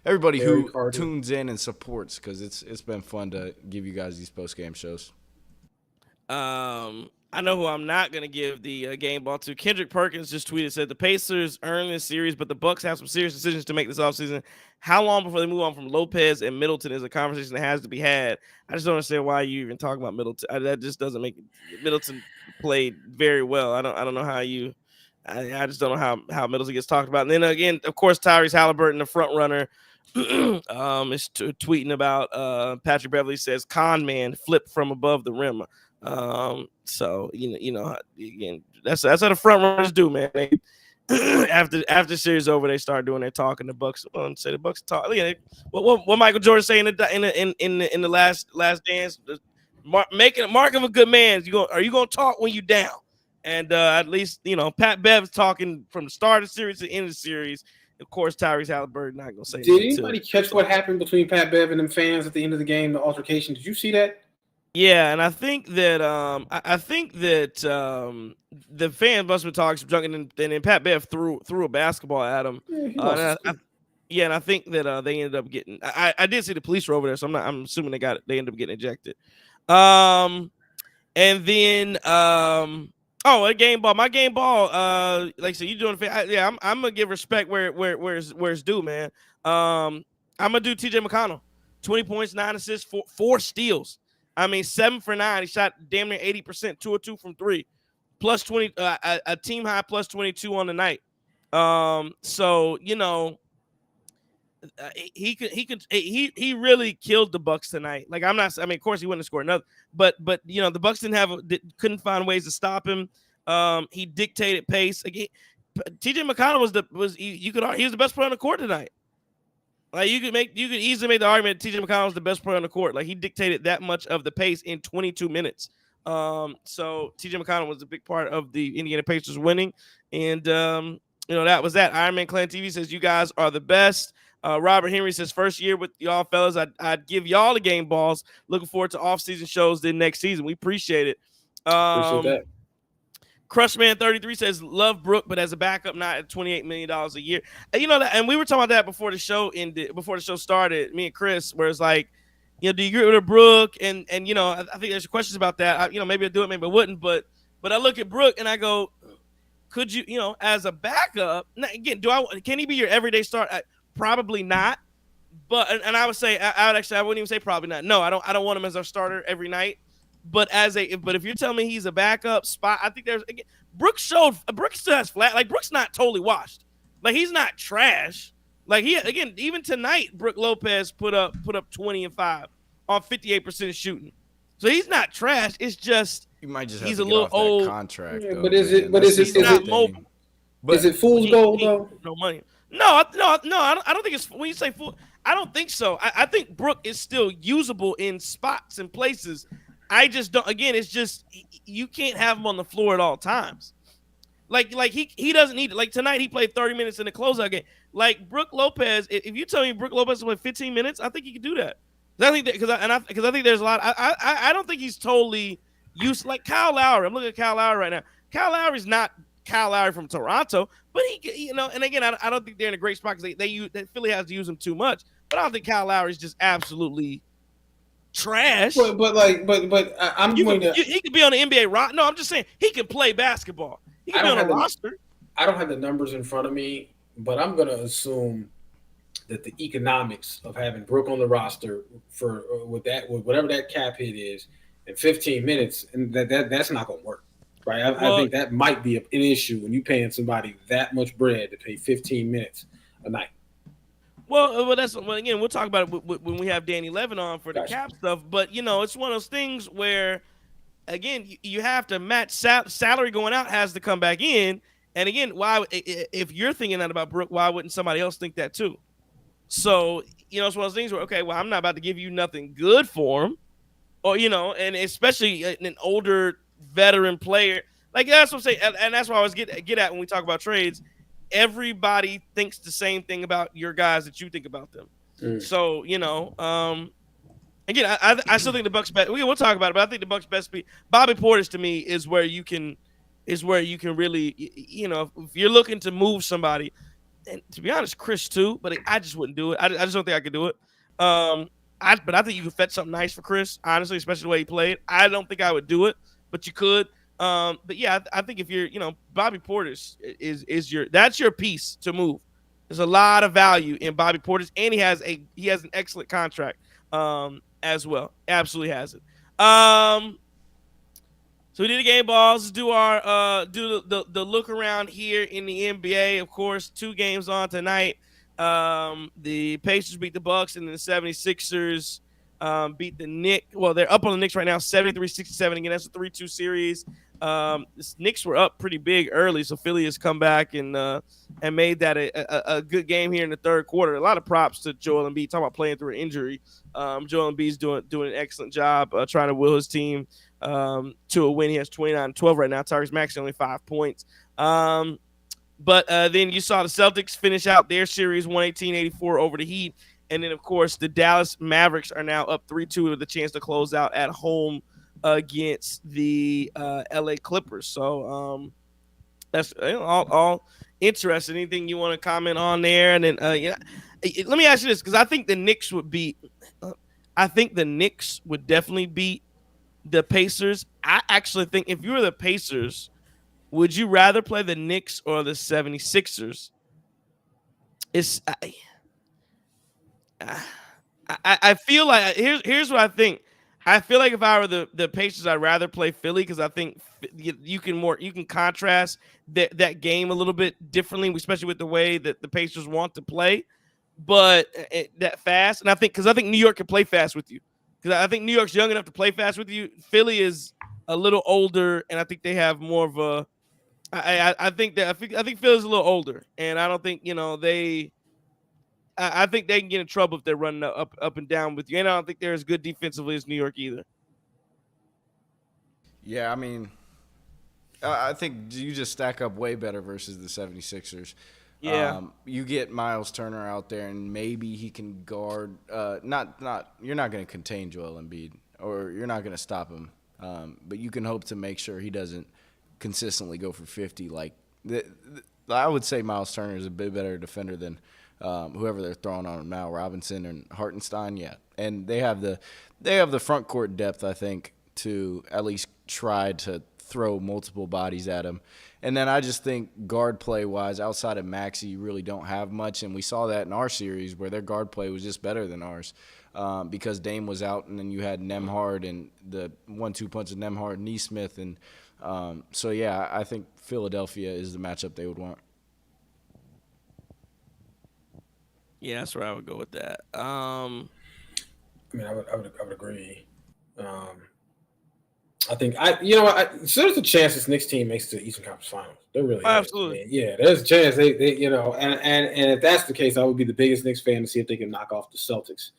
everybody who tunes in and supports, because it's been fun to give you guys these post-game shows. I know who I'm not going to give the game ball to. Kendrick Perkins just tweeted, said, the Pacers earn this series, but the Bucks have some serious decisions to make this offseason. How long before they move on from Lopez and Middleton is a conversation that has to be had. I just don't understand why you even talk about Middleton. That just doesn't make it. Middleton played very well. I don't know how you – I just don't know how Middleton gets talked about. And then, again, of course, Tyrese Halliburton, the front runner, is tweeting about Patrick Beverly says con man flip from above the rim. So again, that's how the front runners do, man. After series over, they start doing their talking. The Bucks say the Bucks talk. What Michael Jordan say in the last dance? Making a mark of a good man. Are you gonna talk when you down? And at least Pat Bev's talking from the start of the series to the end of the series. Of course, Tyrese Halliburton not gonna say. Did anybody catch what happened between Pat Bev and them fans at the end of the game? The altercation. Did you see that? Yeah, and I think that the fans must have been talking some junk, and then Pat Bev threw a basketball at him. And I think that they ended up getting. I did see the police were over there, so I'm assuming they ended up getting ejected. And then a game ball. My game ball. Like I said, you doing. I'm gonna give respect where it's due, man. I'm gonna do TJ McConnell. 20 points, 9 assists, 4 steals. 7 for 9. He shot damn near 80%, 2 of 2 from 3, plus 20, a team high plus 22 on the night. He really killed the Bucks tonight. Like of course he wouldn't have scored another, but the Bucks couldn't find ways to stop him. He dictated pace. Like TJ McConnell he was the best player on the court tonight. Like you could easily make the argument TJ McConnell was the best player on the court. Like he dictated that much of the pace in 22 minutes. So TJ McConnell was a big part of the Indiana Pacers winning. And that was that. Iron Man Clan TV says you guys are the best. Robert Henry says first year with y'all fellas. I'd give y'all the game balls. Looking forward to off-season shows then next season. We appreciate it. Appreciate that. Crushman33 says love Brook, but as a backup, not at $28 million a year. And you know that, and we were talking about that before the show ended, before the show started. Me and Chris, where it's like, do you agree with Brook? And I think there's questions about that. Maybe I'd do it, maybe I wouldn't. But I look at Brook and I go, could you, as a backup? Again, can he be your everyday start? Probably not. But and I would say I wouldn't even say probably not. No, I don't want him as our starter every night. But but if you're telling me he's a backup spot, I think Brooks still has flat. Like Brooks not totally washed. Like he's not trash. Like even tonight, Brook Lopez put up 20 and 5 on 58% shooting. So he's not trash. It's just you might just he's have to a little old contract. Yeah, though, but is man. it? But is it mobile? But is it fool's gold though? No money. No. I don't think it's when you say fool. I don't think so. I think Brook is still usable in spots and places. I just don't. Again, it's just you can't have him on the floor at all times. Like he doesn't need it. Like tonight, he played 30 minutes in the closeout game. Like Brook Lopez, if you tell me Brook Lopez will play 15 minutes, I think he can do that. I think that because I think there's a lot. I don't think he's totally used like Kyle Lowry. I'm looking at Kyle Lowry right now. Kyle Lowry's not Kyle Lowry from Toronto, but he, and again, I don't think they're in a great spot because Philly has to use him too much. But I don't think Kyle Lowry's just absolutely trash. I'm going to. He could be on the NBA roster. No, I'm just saying he can play basketball. He can be on a roster. I don't have the numbers in front of me, but I'm going to assume that the economics of having Brook on the roster for with whatever that cap hit is in 15 minutes, and that's not going to work, right? I think that might be an issue when you're paying somebody that much bread to pay 15 minutes a night. Well, again, we'll talk about it when we have Danny Levin on for the cap stuff. But it's one of those things where, again, you have to match salary going out has to come back in. And again, why if you're thinking that about Brook, why wouldn't somebody else think that too? So it's one of those things where okay, well, I'm not about to give you nothing good for him, or and especially an older veteran player. Like that's what I'm saying, and that's what I always get at when we talk about trades. Everybody thinks the same thing about your guys that you think about them. So, again, I still think the Bucks best. We'll talk about it, but I think the Bucks best be Bobby Portis to me is where you can really, if you're looking to move somebody, and to be honest, Chris too, but I just wouldn't do it. I just don't think I could do it. But I think you could fetch something nice for Chris, honestly, especially the way he played. I don't think I would do it, but you could. But yeah, I think if you're, Bobby Portis that's your piece to move. There's a lot of value in Bobby Portis, and he has an excellent contract as well. Absolutely has it. So we did the game balls. Let's do our the look around here in the NBA. Of course, 2 games on tonight. The Pacers beat the Bucks, and then the 76ers beat the Knicks. Well, they're up on the Knicks right now, 73-67. Again, that's a 3-2 series. The Knicks were up pretty big early, so Philly has come back and made that a good game here in the third quarter. A lot of props to Joel Embiid. Talking about playing through an injury. Joel Embiid's doing an excellent job trying to will his team to a win. He has 29-12 right now. Tyrese Maxey only 5 points. But then you saw the Celtics finish out their series 118-84 over the Heat. And then, of course, the Dallas Mavericks are now up 3-2 with a chance to close out at home against the LA Clippers. So that's all interesting. Anything you want to comment on there? And then let me ask you this, because I think the Knicks would definitely beat the Pacers. I actually think if you were the Pacers, would you rather play the Knicks or the 76ers? I feel like here's what I think. I feel like if I were the Pacers, I'd rather play Philly because I think you can contrast that game a little bit differently, especially with the way that the Pacers want to play, but that fast. And I think New York can play fast with you because I think New York's young enough to play fast with you. Philly is a little older, and I think they have more of a. I think Philly's a little older, and I don't think they. I think they can get in trouble if they're running up and down with you. And I don't think they're as good defensively as New York either. Yeah, I mean, I think you just stack up way better versus the 76ers. Yeah. You get Miles Turner out there, and maybe he can guard. You're not going to contain Joel Embiid, or you're not going to stop him. But you can hope to make sure he doesn't consistently go for 50. Like I would say Miles Turner is a bit better defender than whoever they're throwing on him now, Robinson and Hartenstein. Yeah, and they have the front court depth, I think, to at least try to throw multiple bodies at him. And then I just think guard play wise, outside of Maxey, you really don't have much, and we saw that in our series where their guard play was just better than ours. Because Dame was out, and then you had Nembhard and the 1-2 punch of Nembhard and Nesmith. And so, yeah, I think Philadelphia is the matchup they would want. Yeah, that's where I would go with that. I mean, I would agree. I think so there's a chance this Knicks team makes it to the Eastern Conference Finals. There really absolutely. Is. I mean, yeah, there's a chance they and if that's the case, I would be the biggest Knicks fan to see if they can knock off the Celtics.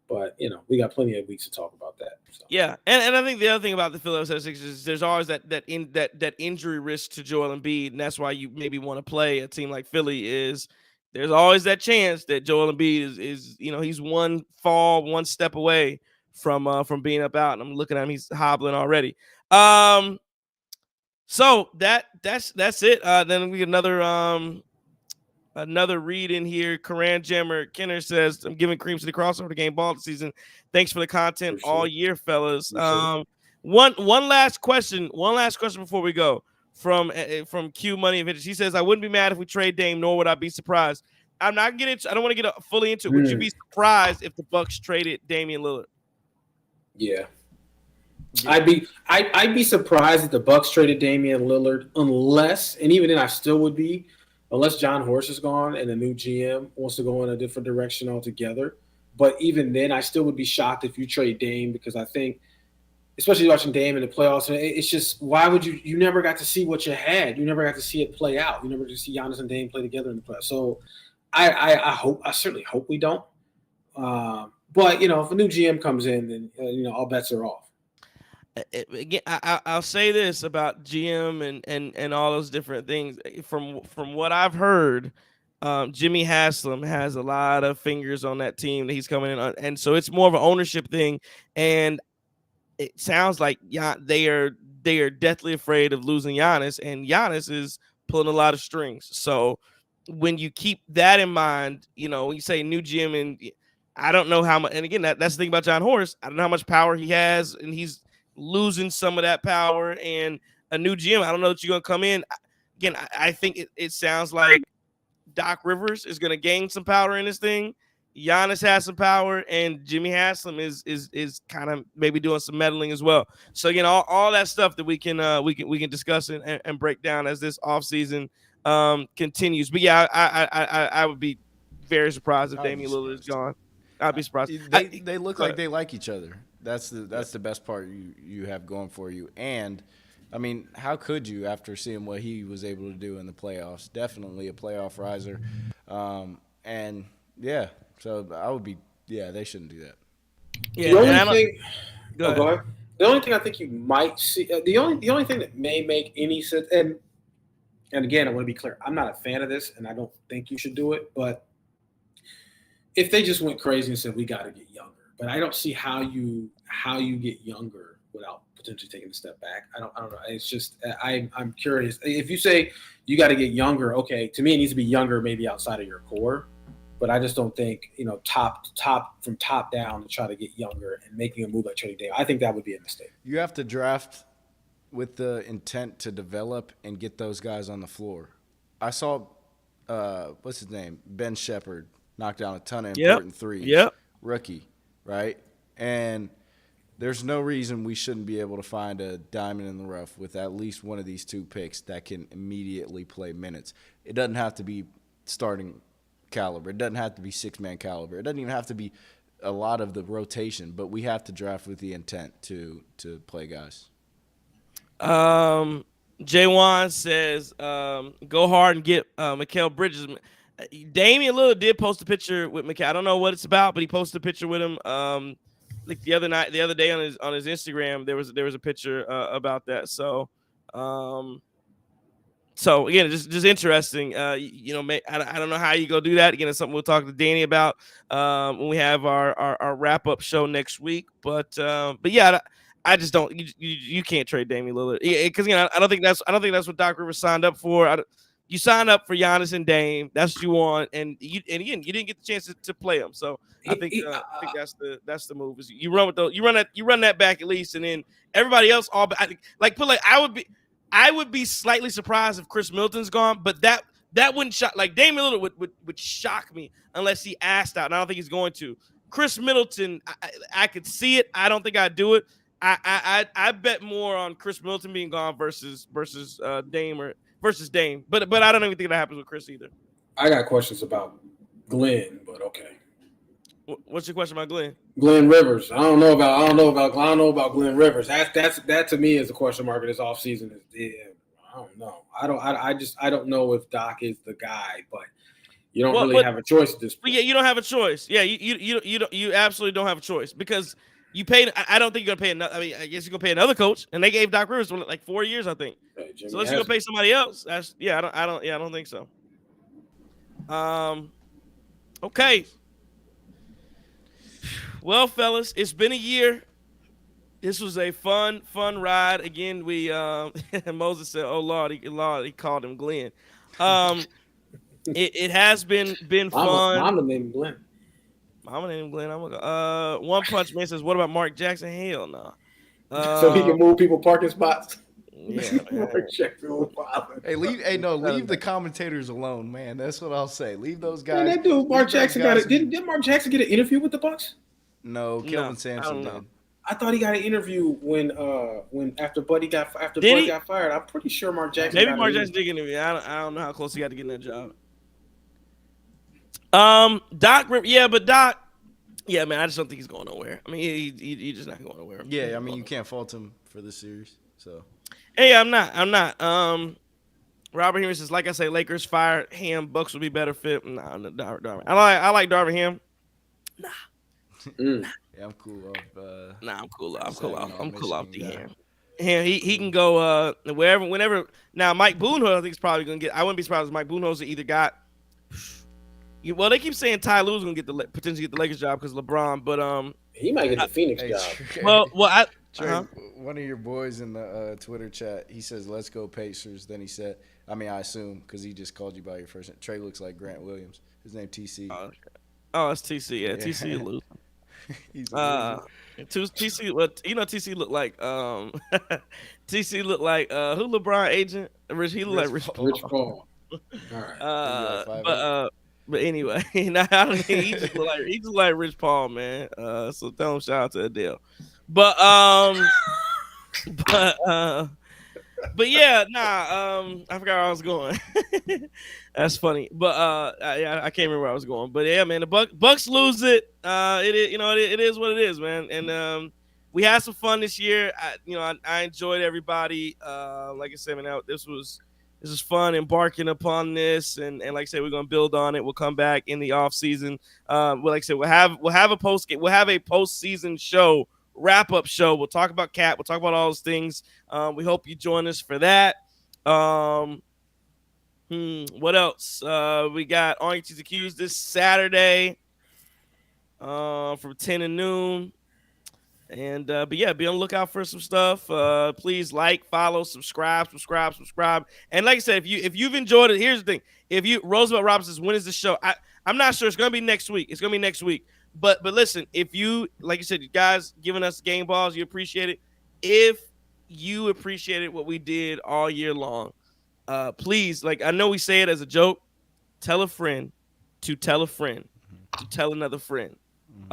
But we got plenty of weeks to talk about that. So. Yeah, and I think the other thing about the Philadelphia 76ers is there's always that injury risk to Joel Embiid, and that's why you maybe want to play a team like Philly. Is there's always that chance that Joel Embiid is he's one step away from being up out, and I'm looking at him, he's hobbling already. So that's it. Then we get another read in here. Karan Jammer Kenner says, I'm giving creams to the crossover game ball this season. Thanks for the content all year, fellas. One last question before we go from Q Money Vintage. He says, I wouldn't be mad if we trade Dame, nor would I be surprised. I don't want to get fully into it. Would you be surprised if the Bucks traded Damian Lillard? Yeah. I'd be surprised if the Bucks traded Damian Lillard unless, and even then I still would be, unless John Horst is gone and the new GM wants to go in a different direction altogether. But even then, I still would be shocked if you trade Dame, because I think, especially watching Dame in the playoffs, it's just, why would you never got to see what you had. You never got to see it play out. You never got to see Giannis and Dame play together in the playoffs. So I certainly hope we don't. But, if a new GM comes in, then, all bets are off. Again, I'll say this about GM and all those different things. From what I've heard, Jimmy Haslam has a lot of fingers on that team that he's coming in on, and so it's more of an ownership thing. And it sounds like they are deathly afraid of losing Giannis, and Giannis is pulling a lot of strings. So when you keep that in mind, when you say new GM, and I don't know how much. And again, that's the thing about John Horst. I don't know how much power he has, and he's losing some of that power. And a new GM, I don't know that you're going to come in. Again, I think it sounds like Doc Rivers is going to gain some power in this thing. Giannis has some power, and Jimmy Haslam is kind of maybe doing some meddling as well. So again, all that stuff that we can discuss and break down as this offseason continues. But yeah, I would be very surprised if Damian Lillard is gone. I'd be surprised. They look like they like each other. That's the best part you have going for you. And I mean, how could you after seeing what he was able to do in the playoffs? Definitely a playoff riser. And yeah, so I would be, they shouldn't do that. Yeah, go ahead. The only thing I think you might see, the only thing that may make any sense, and again, I want to be clear, I'm not a fan of this, and I don't think you should do it, but if they just went crazy and said we got to get younger, but I don't see how you get younger without potentially taking a step back. I don't know. It's just I'm curious. If you say you got to get younger, okay, to me it needs to be younger, maybe outside of your core, but I just don't think top from top down to try to get younger and making a move like trading Dame. I think that would be a mistake. You have to draft with the intent to develop and get those guys on the floor. I saw what's his name, Ben Shepherd, knocked down a ton of important threes. Yep. Rookie, right? And there's no reason we shouldn't be able to find a diamond in the rough with at least one of these two picks that can immediately play minutes. It doesn't have to be starting caliber. It doesn't have to be six-man caliber. It doesn't even have to be a lot of the rotation, but we have to draft with the intent to play guys. Jaywan says, go hard and get Mikal Bridges. Damian Lillard did post a picture with Mikal. I don't know what it's about, but he posted a picture with him. Like the other day on his Instagram, there was a picture about that. So again, just interesting. I don't know how you go do that. Again, it's something we'll talk to Danny about when we have our wrap up show next week. But yeah, I just don't. You can't trade Damian Lillard because I don't think that's what Doc Rivers signed up for. You signed up for Giannis and Dame. That's what you want, and again, you didn't get the chance to play them. So I think that's the move. Is you run that back at least, and then everybody else I would be slightly surprised if Chris Middleton's gone, but that wouldn't shock. Like Damian Lillard would shock me unless he asked out, and I don't think he's going to. Chris Middleton, I could see it. I don't think I'd do it. I bet more on Chris Middleton being gone versus Dame versus Dame. But I don't even think that happens with Chris either. I got questions about Glenn, but okay. What's your question about Glenn? Glenn Rivers. I don't know about Glenn Rivers. That to me is a question mark in this offseason. I don't know. I don't know if Doc is the guy, but you don't really have a choice at this point. Yeah, you don't have a choice. Yeah, you absolutely don't have a choice because you paid. I don't think you're gonna pay another. I mean, I guess you're gonna pay another coach, and they gave Doc Rivers like 4 years, I think. Okay, so unless you're gonna pay somebody else, I don't think so. Okay. Well, fellas, it's been a year. This was a fun ride. Again, we Moses said, "Oh Lord, he called him Glenn." It has been fun. Mama named him Glenn. Mama named him Glenn. I'm gonna go. One Punch Man says, "What about Mark Jackson?" Hell no. So he can move people parking spots. Yeah. Leave the commentators alone, man. That's what I'll say. Leave those guys. Man, that dude, Mark Jackson did Mark Jackson get an interview with the Bucks? No, Kelvin Sampson did. I thought he got an interview when after Buddy got fired. I'm pretty sure Mark Jackson. Maybe Mark Jackson did get an interview. I don't know how close he got to getting that job. Doc, yeah, man, I just don't think he's going nowhere. I mean, he's just not going nowhere. Yeah, I mean, you can't fault him for this series. So, hey, I'm not. Robert Henry says, like I say, Lakers fired Ham, Bucks would be better fit. Nah, Darvin. I like Darvin Ham. Nah. Yeah, I'm cool off. I'm cool off the Ham. Yeah, he can go whenever. Now, Mike Boonhood, I think is probably gonna get. I wouldn't be surprised if Mike Boonhood's either got. Well, they keep saying Ty Lue's gonna potentially get the Lakers job because LeBron, but he might get the Phoenix job. Well, Trey, one of your boys in the Twitter chat, he says, "Let's go Pacers." Then he said, I assume because he just called you by your first name. Trey looks like Grant Williams. His name TC. Oh, it's TC. Yeah, TC lose. TC. Well, TC looked like TC looked like who LeBron agent? He looked like Rich Paul. All right. But anyway, I don't think he just look like Rich Paul, man. So tell him shout out to Adele. But yeah, I forgot where I was going. That's funny. But I can't remember where I was going. But yeah, man, the Bucks lose it. It is what it is, man. And we had some fun this year. I enjoyed everybody. Like I said, man, this was fun embarking upon this, and like I said, we're gonna build on it. We'll come back in the off season. Like I said, we'll have a postseason show, wrap up show. We'll talk about Cat. We'll talk about all those things. We hope you join us for that. What else? We got On Your T's and Q's this Saturday from 10 to noon. And but yeah, be on the lookout for some stuff. Please like, follow, subscribe. And like I said, if you've enjoyed it, here's the thing: Roosevelt Robinson says, when is the show? I'm not sure. It's gonna be next week. But listen, if you, like you said, you guys giving us game balls, you appreciate it. If you appreciated what we did all year long, please, like I know we say it as a joke, tell a friend to tell a friend to tell another friend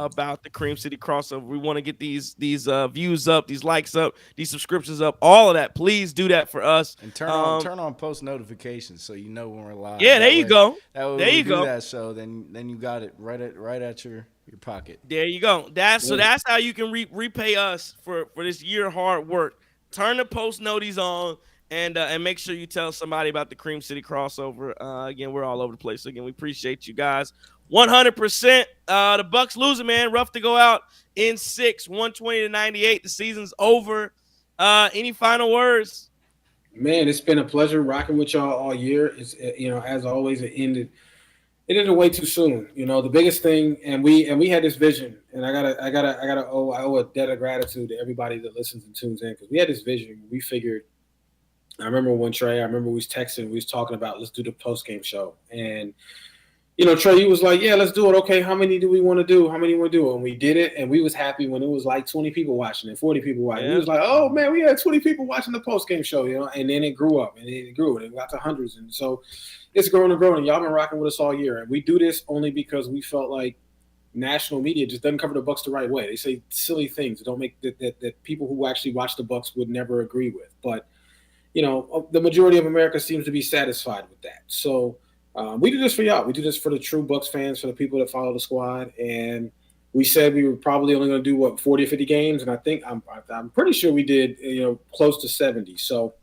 about the Cream City crossover. We want to get these views up, these likes up, these subscriptions up, all of that. Please do that for us. And turn on post notifications so you know when we're live. Yeah, there you go. There you go. That show, then you got it right at your pocket. There you go. That's how you can repay us for this year of hard work. Turn the post noties on and make sure you tell somebody about the Cream City crossover. Again, we're all over the place. Again, we appreciate you guys. 100%. The Bucks losing, man. Rough to go out in 6, 120-98. The season's over. Any final words? Man, it's been a pleasure rocking with y'all all year. It's as always, it it ended way too soon. You know, the biggest thing, and we had this vision, and I owe a debt of gratitude to everybody that listens and tunes in, because we had this vision. We figured. I remember when Trey. I remember we was texting. We was talking about, let's do the post game show, and Trey, he was like, yeah, let's do it. Okay, how many do we want to do? How many want to do? And we did it, and we was happy when it was like 20 people watching and 40 people watching. Yeah. He was like, oh, man, we had 20 people watching the post-game show, and then it grew up, and it grew, and it got to hundreds. And so it's growing and growing, and y'all been rocking with us all year. And we do this only because we felt like national media just doesn't cover the Bucks the right way. They say silly things that don't make that people who actually watch the Bucks would never agree with. But, the majority of America seems to be satisfied with that. So we do this for y'all. We do this for the true Bucks fans, for the people that follow the squad. And we said we were probably only going to do 40 or 50 games, and I think I'm pretty sure we did close to 70. So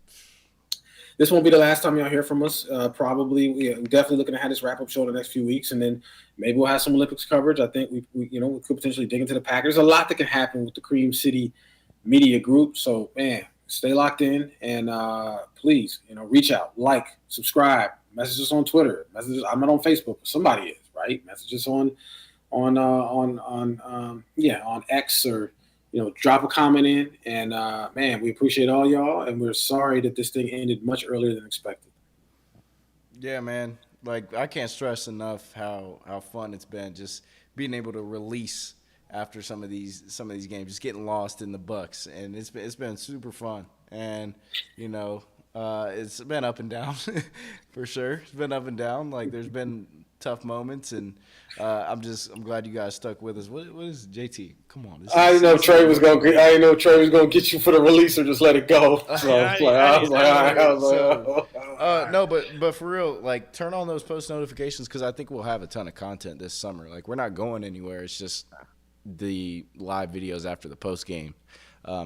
this won't be the last time y'all hear from us. Probably, we're definitely looking to have this wrap up show in the next few weeks, and then maybe we'll have some Olympics coverage. I think we could potentially dig into the Packers. There's a lot that can happen with the Cream City Media Group. So man, stay locked in, and please reach out, like, subscribe. Message us on Twitter. I'm not on Facebook, but somebody is, right? Message us on X, or drop a comment in. And man, we appreciate all y'all, and we're sorry that this thing ended much earlier than expected. Yeah, man. Like, I can't stress enough how fun it's been just being able to release after some of these games, just getting lost in the Bucks, and it's been super fun. And it's been up and down for sure. It's been up and down. Like, there's been tough moments, and I'm glad you guys stuck with us. What is JT? Come on. I didn't know Trey was gonna get you for the release, or just let it go. So no, but for real, like, turn on those post notifications, because I think we'll have a ton of content this summer. Like, we're not going anywhere. It's just the live videos after the post game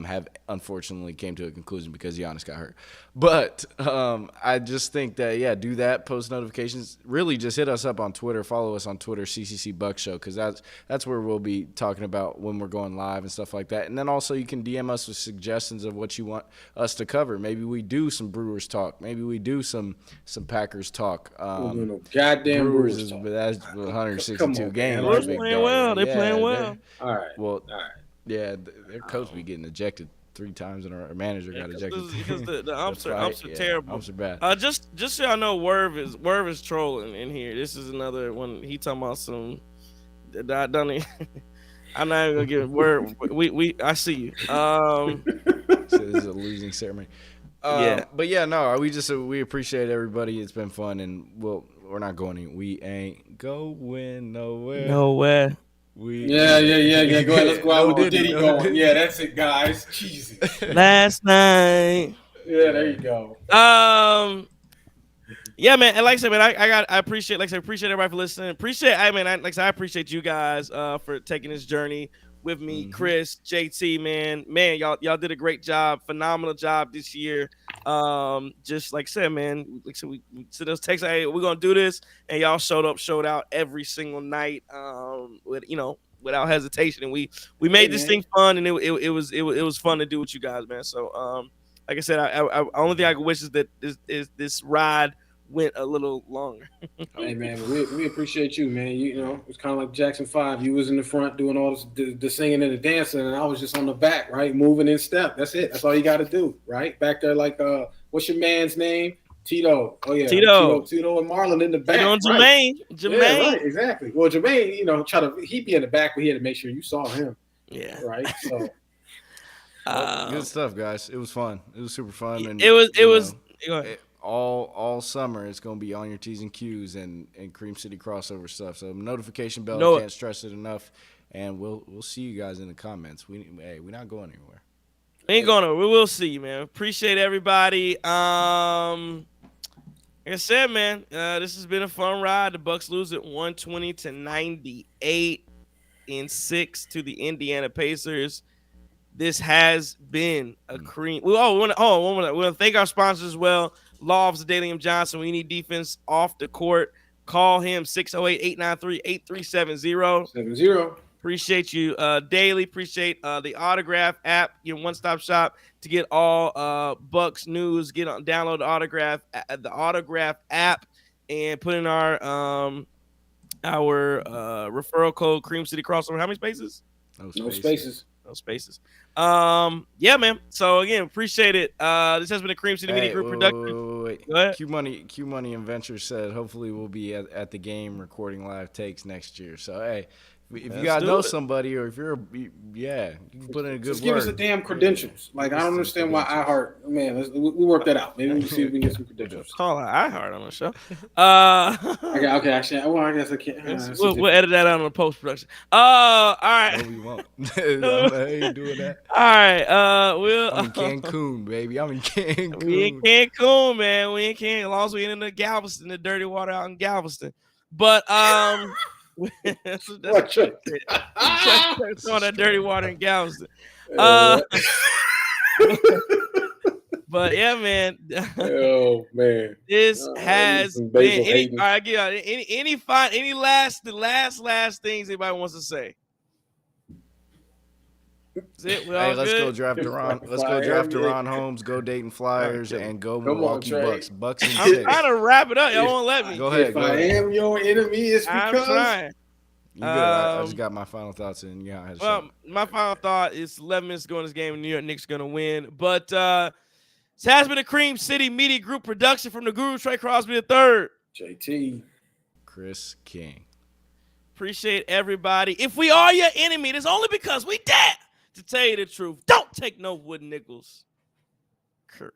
have unfortunately came to a conclusion because Giannis got hurt. But I just think that, do that, post notifications. Really just hit us up on Twitter. Follow us on Twitter, CCC Bucks Show, because that's where we'll be talking about when we're going live and stuff like that. And then also you can DM us with suggestions of what you want us to cover. Maybe we do some Brewers talk. Maybe we do some Packers talk. No goddamn Brewers talk. But that's 162 games. They're playing well. They're playing well. All right. Well, all right. Yeah, their coach be getting ejected 3 times, and our manager got ejected. Because the umps are terrible. Umps are bad. Just so y'all know, Werv is trolling in here. This is another one. He talking about some. I'm not even gonna give Werv. I see you. So this is a losing ceremony. But we appreciate everybody. It's been fun, and we're not going anywhere. We ain't going nowhere. Nowhere. Yeah. Go ahead. Let's go out with Diddy going. Yeah, that's it, guys. Jesus. Last night. Yeah, there you go. Yeah, man. And like I said, man, I appreciate everybody for listening. I appreciate you guys for taking this journey with me, Chris, JT, man, y'all did a great job, phenomenal job this year. Just like I said, man, like I said, we sent those texts, hey, we're gonna do this, and y'all showed out every single night, without hesitation, and we made this thing fun, and it was fun to do with you guys, man. So, like I said, I only thing I can wish is that this ride went a little longer. Hey man, we appreciate you, man. It's kind of like Jackson 5. You was in the front doing all the singing and the dancing, and I was just on the back, right, moving in step. That's it. That's all you got to do, right? Back there, like what's your man's name? Tito. Oh yeah, Tito and Marlon in the back. Tito and Jermaine. Right. Yeah, right, exactly. Well, Jermaine, he'd be in the back, but he had to make sure you saw him. Yeah. Right. So. Good stuff, guys. It was fun. It was super fun, and it was. All summer it's going to be on your T's and Q's and Cream City crossover stuff. So notification bell, can't stress it enough. And we'll see you guys in the comments. We're not going anywhere. We will see you, man. Appreciate everybody. Like I said, man, this has been a fun ride. The Bucks lose at 120-98 in 6 to the Indiana Pacers. This has been a cream. We want to thank our sponsors as well. Lofts, Dame and Johnson. We need defense off the court. Call him 608-893-8370. Appreciate you, Daily. Appreciate the Autograph app, your one-stop shop to get all Bucks news. Download the Autograph app and put in our Our referral code Cream City Crossover. How many spaces? No spaces. No spaces. Yeah, man. So again, appreciate it. This has been a Cream City Media Group production. Wait. Go ahead. Q Money and Venture said hopefully we'll be at the game recording live takes next year. So hey, if you guys know somebody, or if you're you can put in a good Just word. give us the damn credentials. Like, I don't understand why iHeart. Man, we work that out. Maybe we see if we can get some credentials. Call iHeart on the show. Okay, actually, well, I guess I can't. We'll edit that out on the post production. All right. No, we won't. I ain't doing that. All right. I'm in Cancun, baby. I'm in Cancun. We in Cancun, man. We in Cancun. As long as we ain't in the Galveston, the dirty water out in Galveston. But that's throwing that dirty water in Galveston. But yeah, man. Oh man, this has been. Any last things anybody wants to say? Hey, let's go draft Deron. Let's go draft Deron Holmes. Go Dayton Flyers and go Milwaukee Bucks. Bucks and I'm trying to wrap it up. Y'all won't let me. Go ahead. If I am your enemy, it's because I'm trying. You good. I just got my final thoughts in. Yeah. Well, my final thought is 11 minutes to go in this game, and New York Knicks going to win. But this has been a Cream City Media Group production from the Guru Trey Crosby III. JT. Chris King. Appreciate everybody. If we are your enemy, it's only because we dare to tell you the truth. Don't take no wooden nickels. Curse.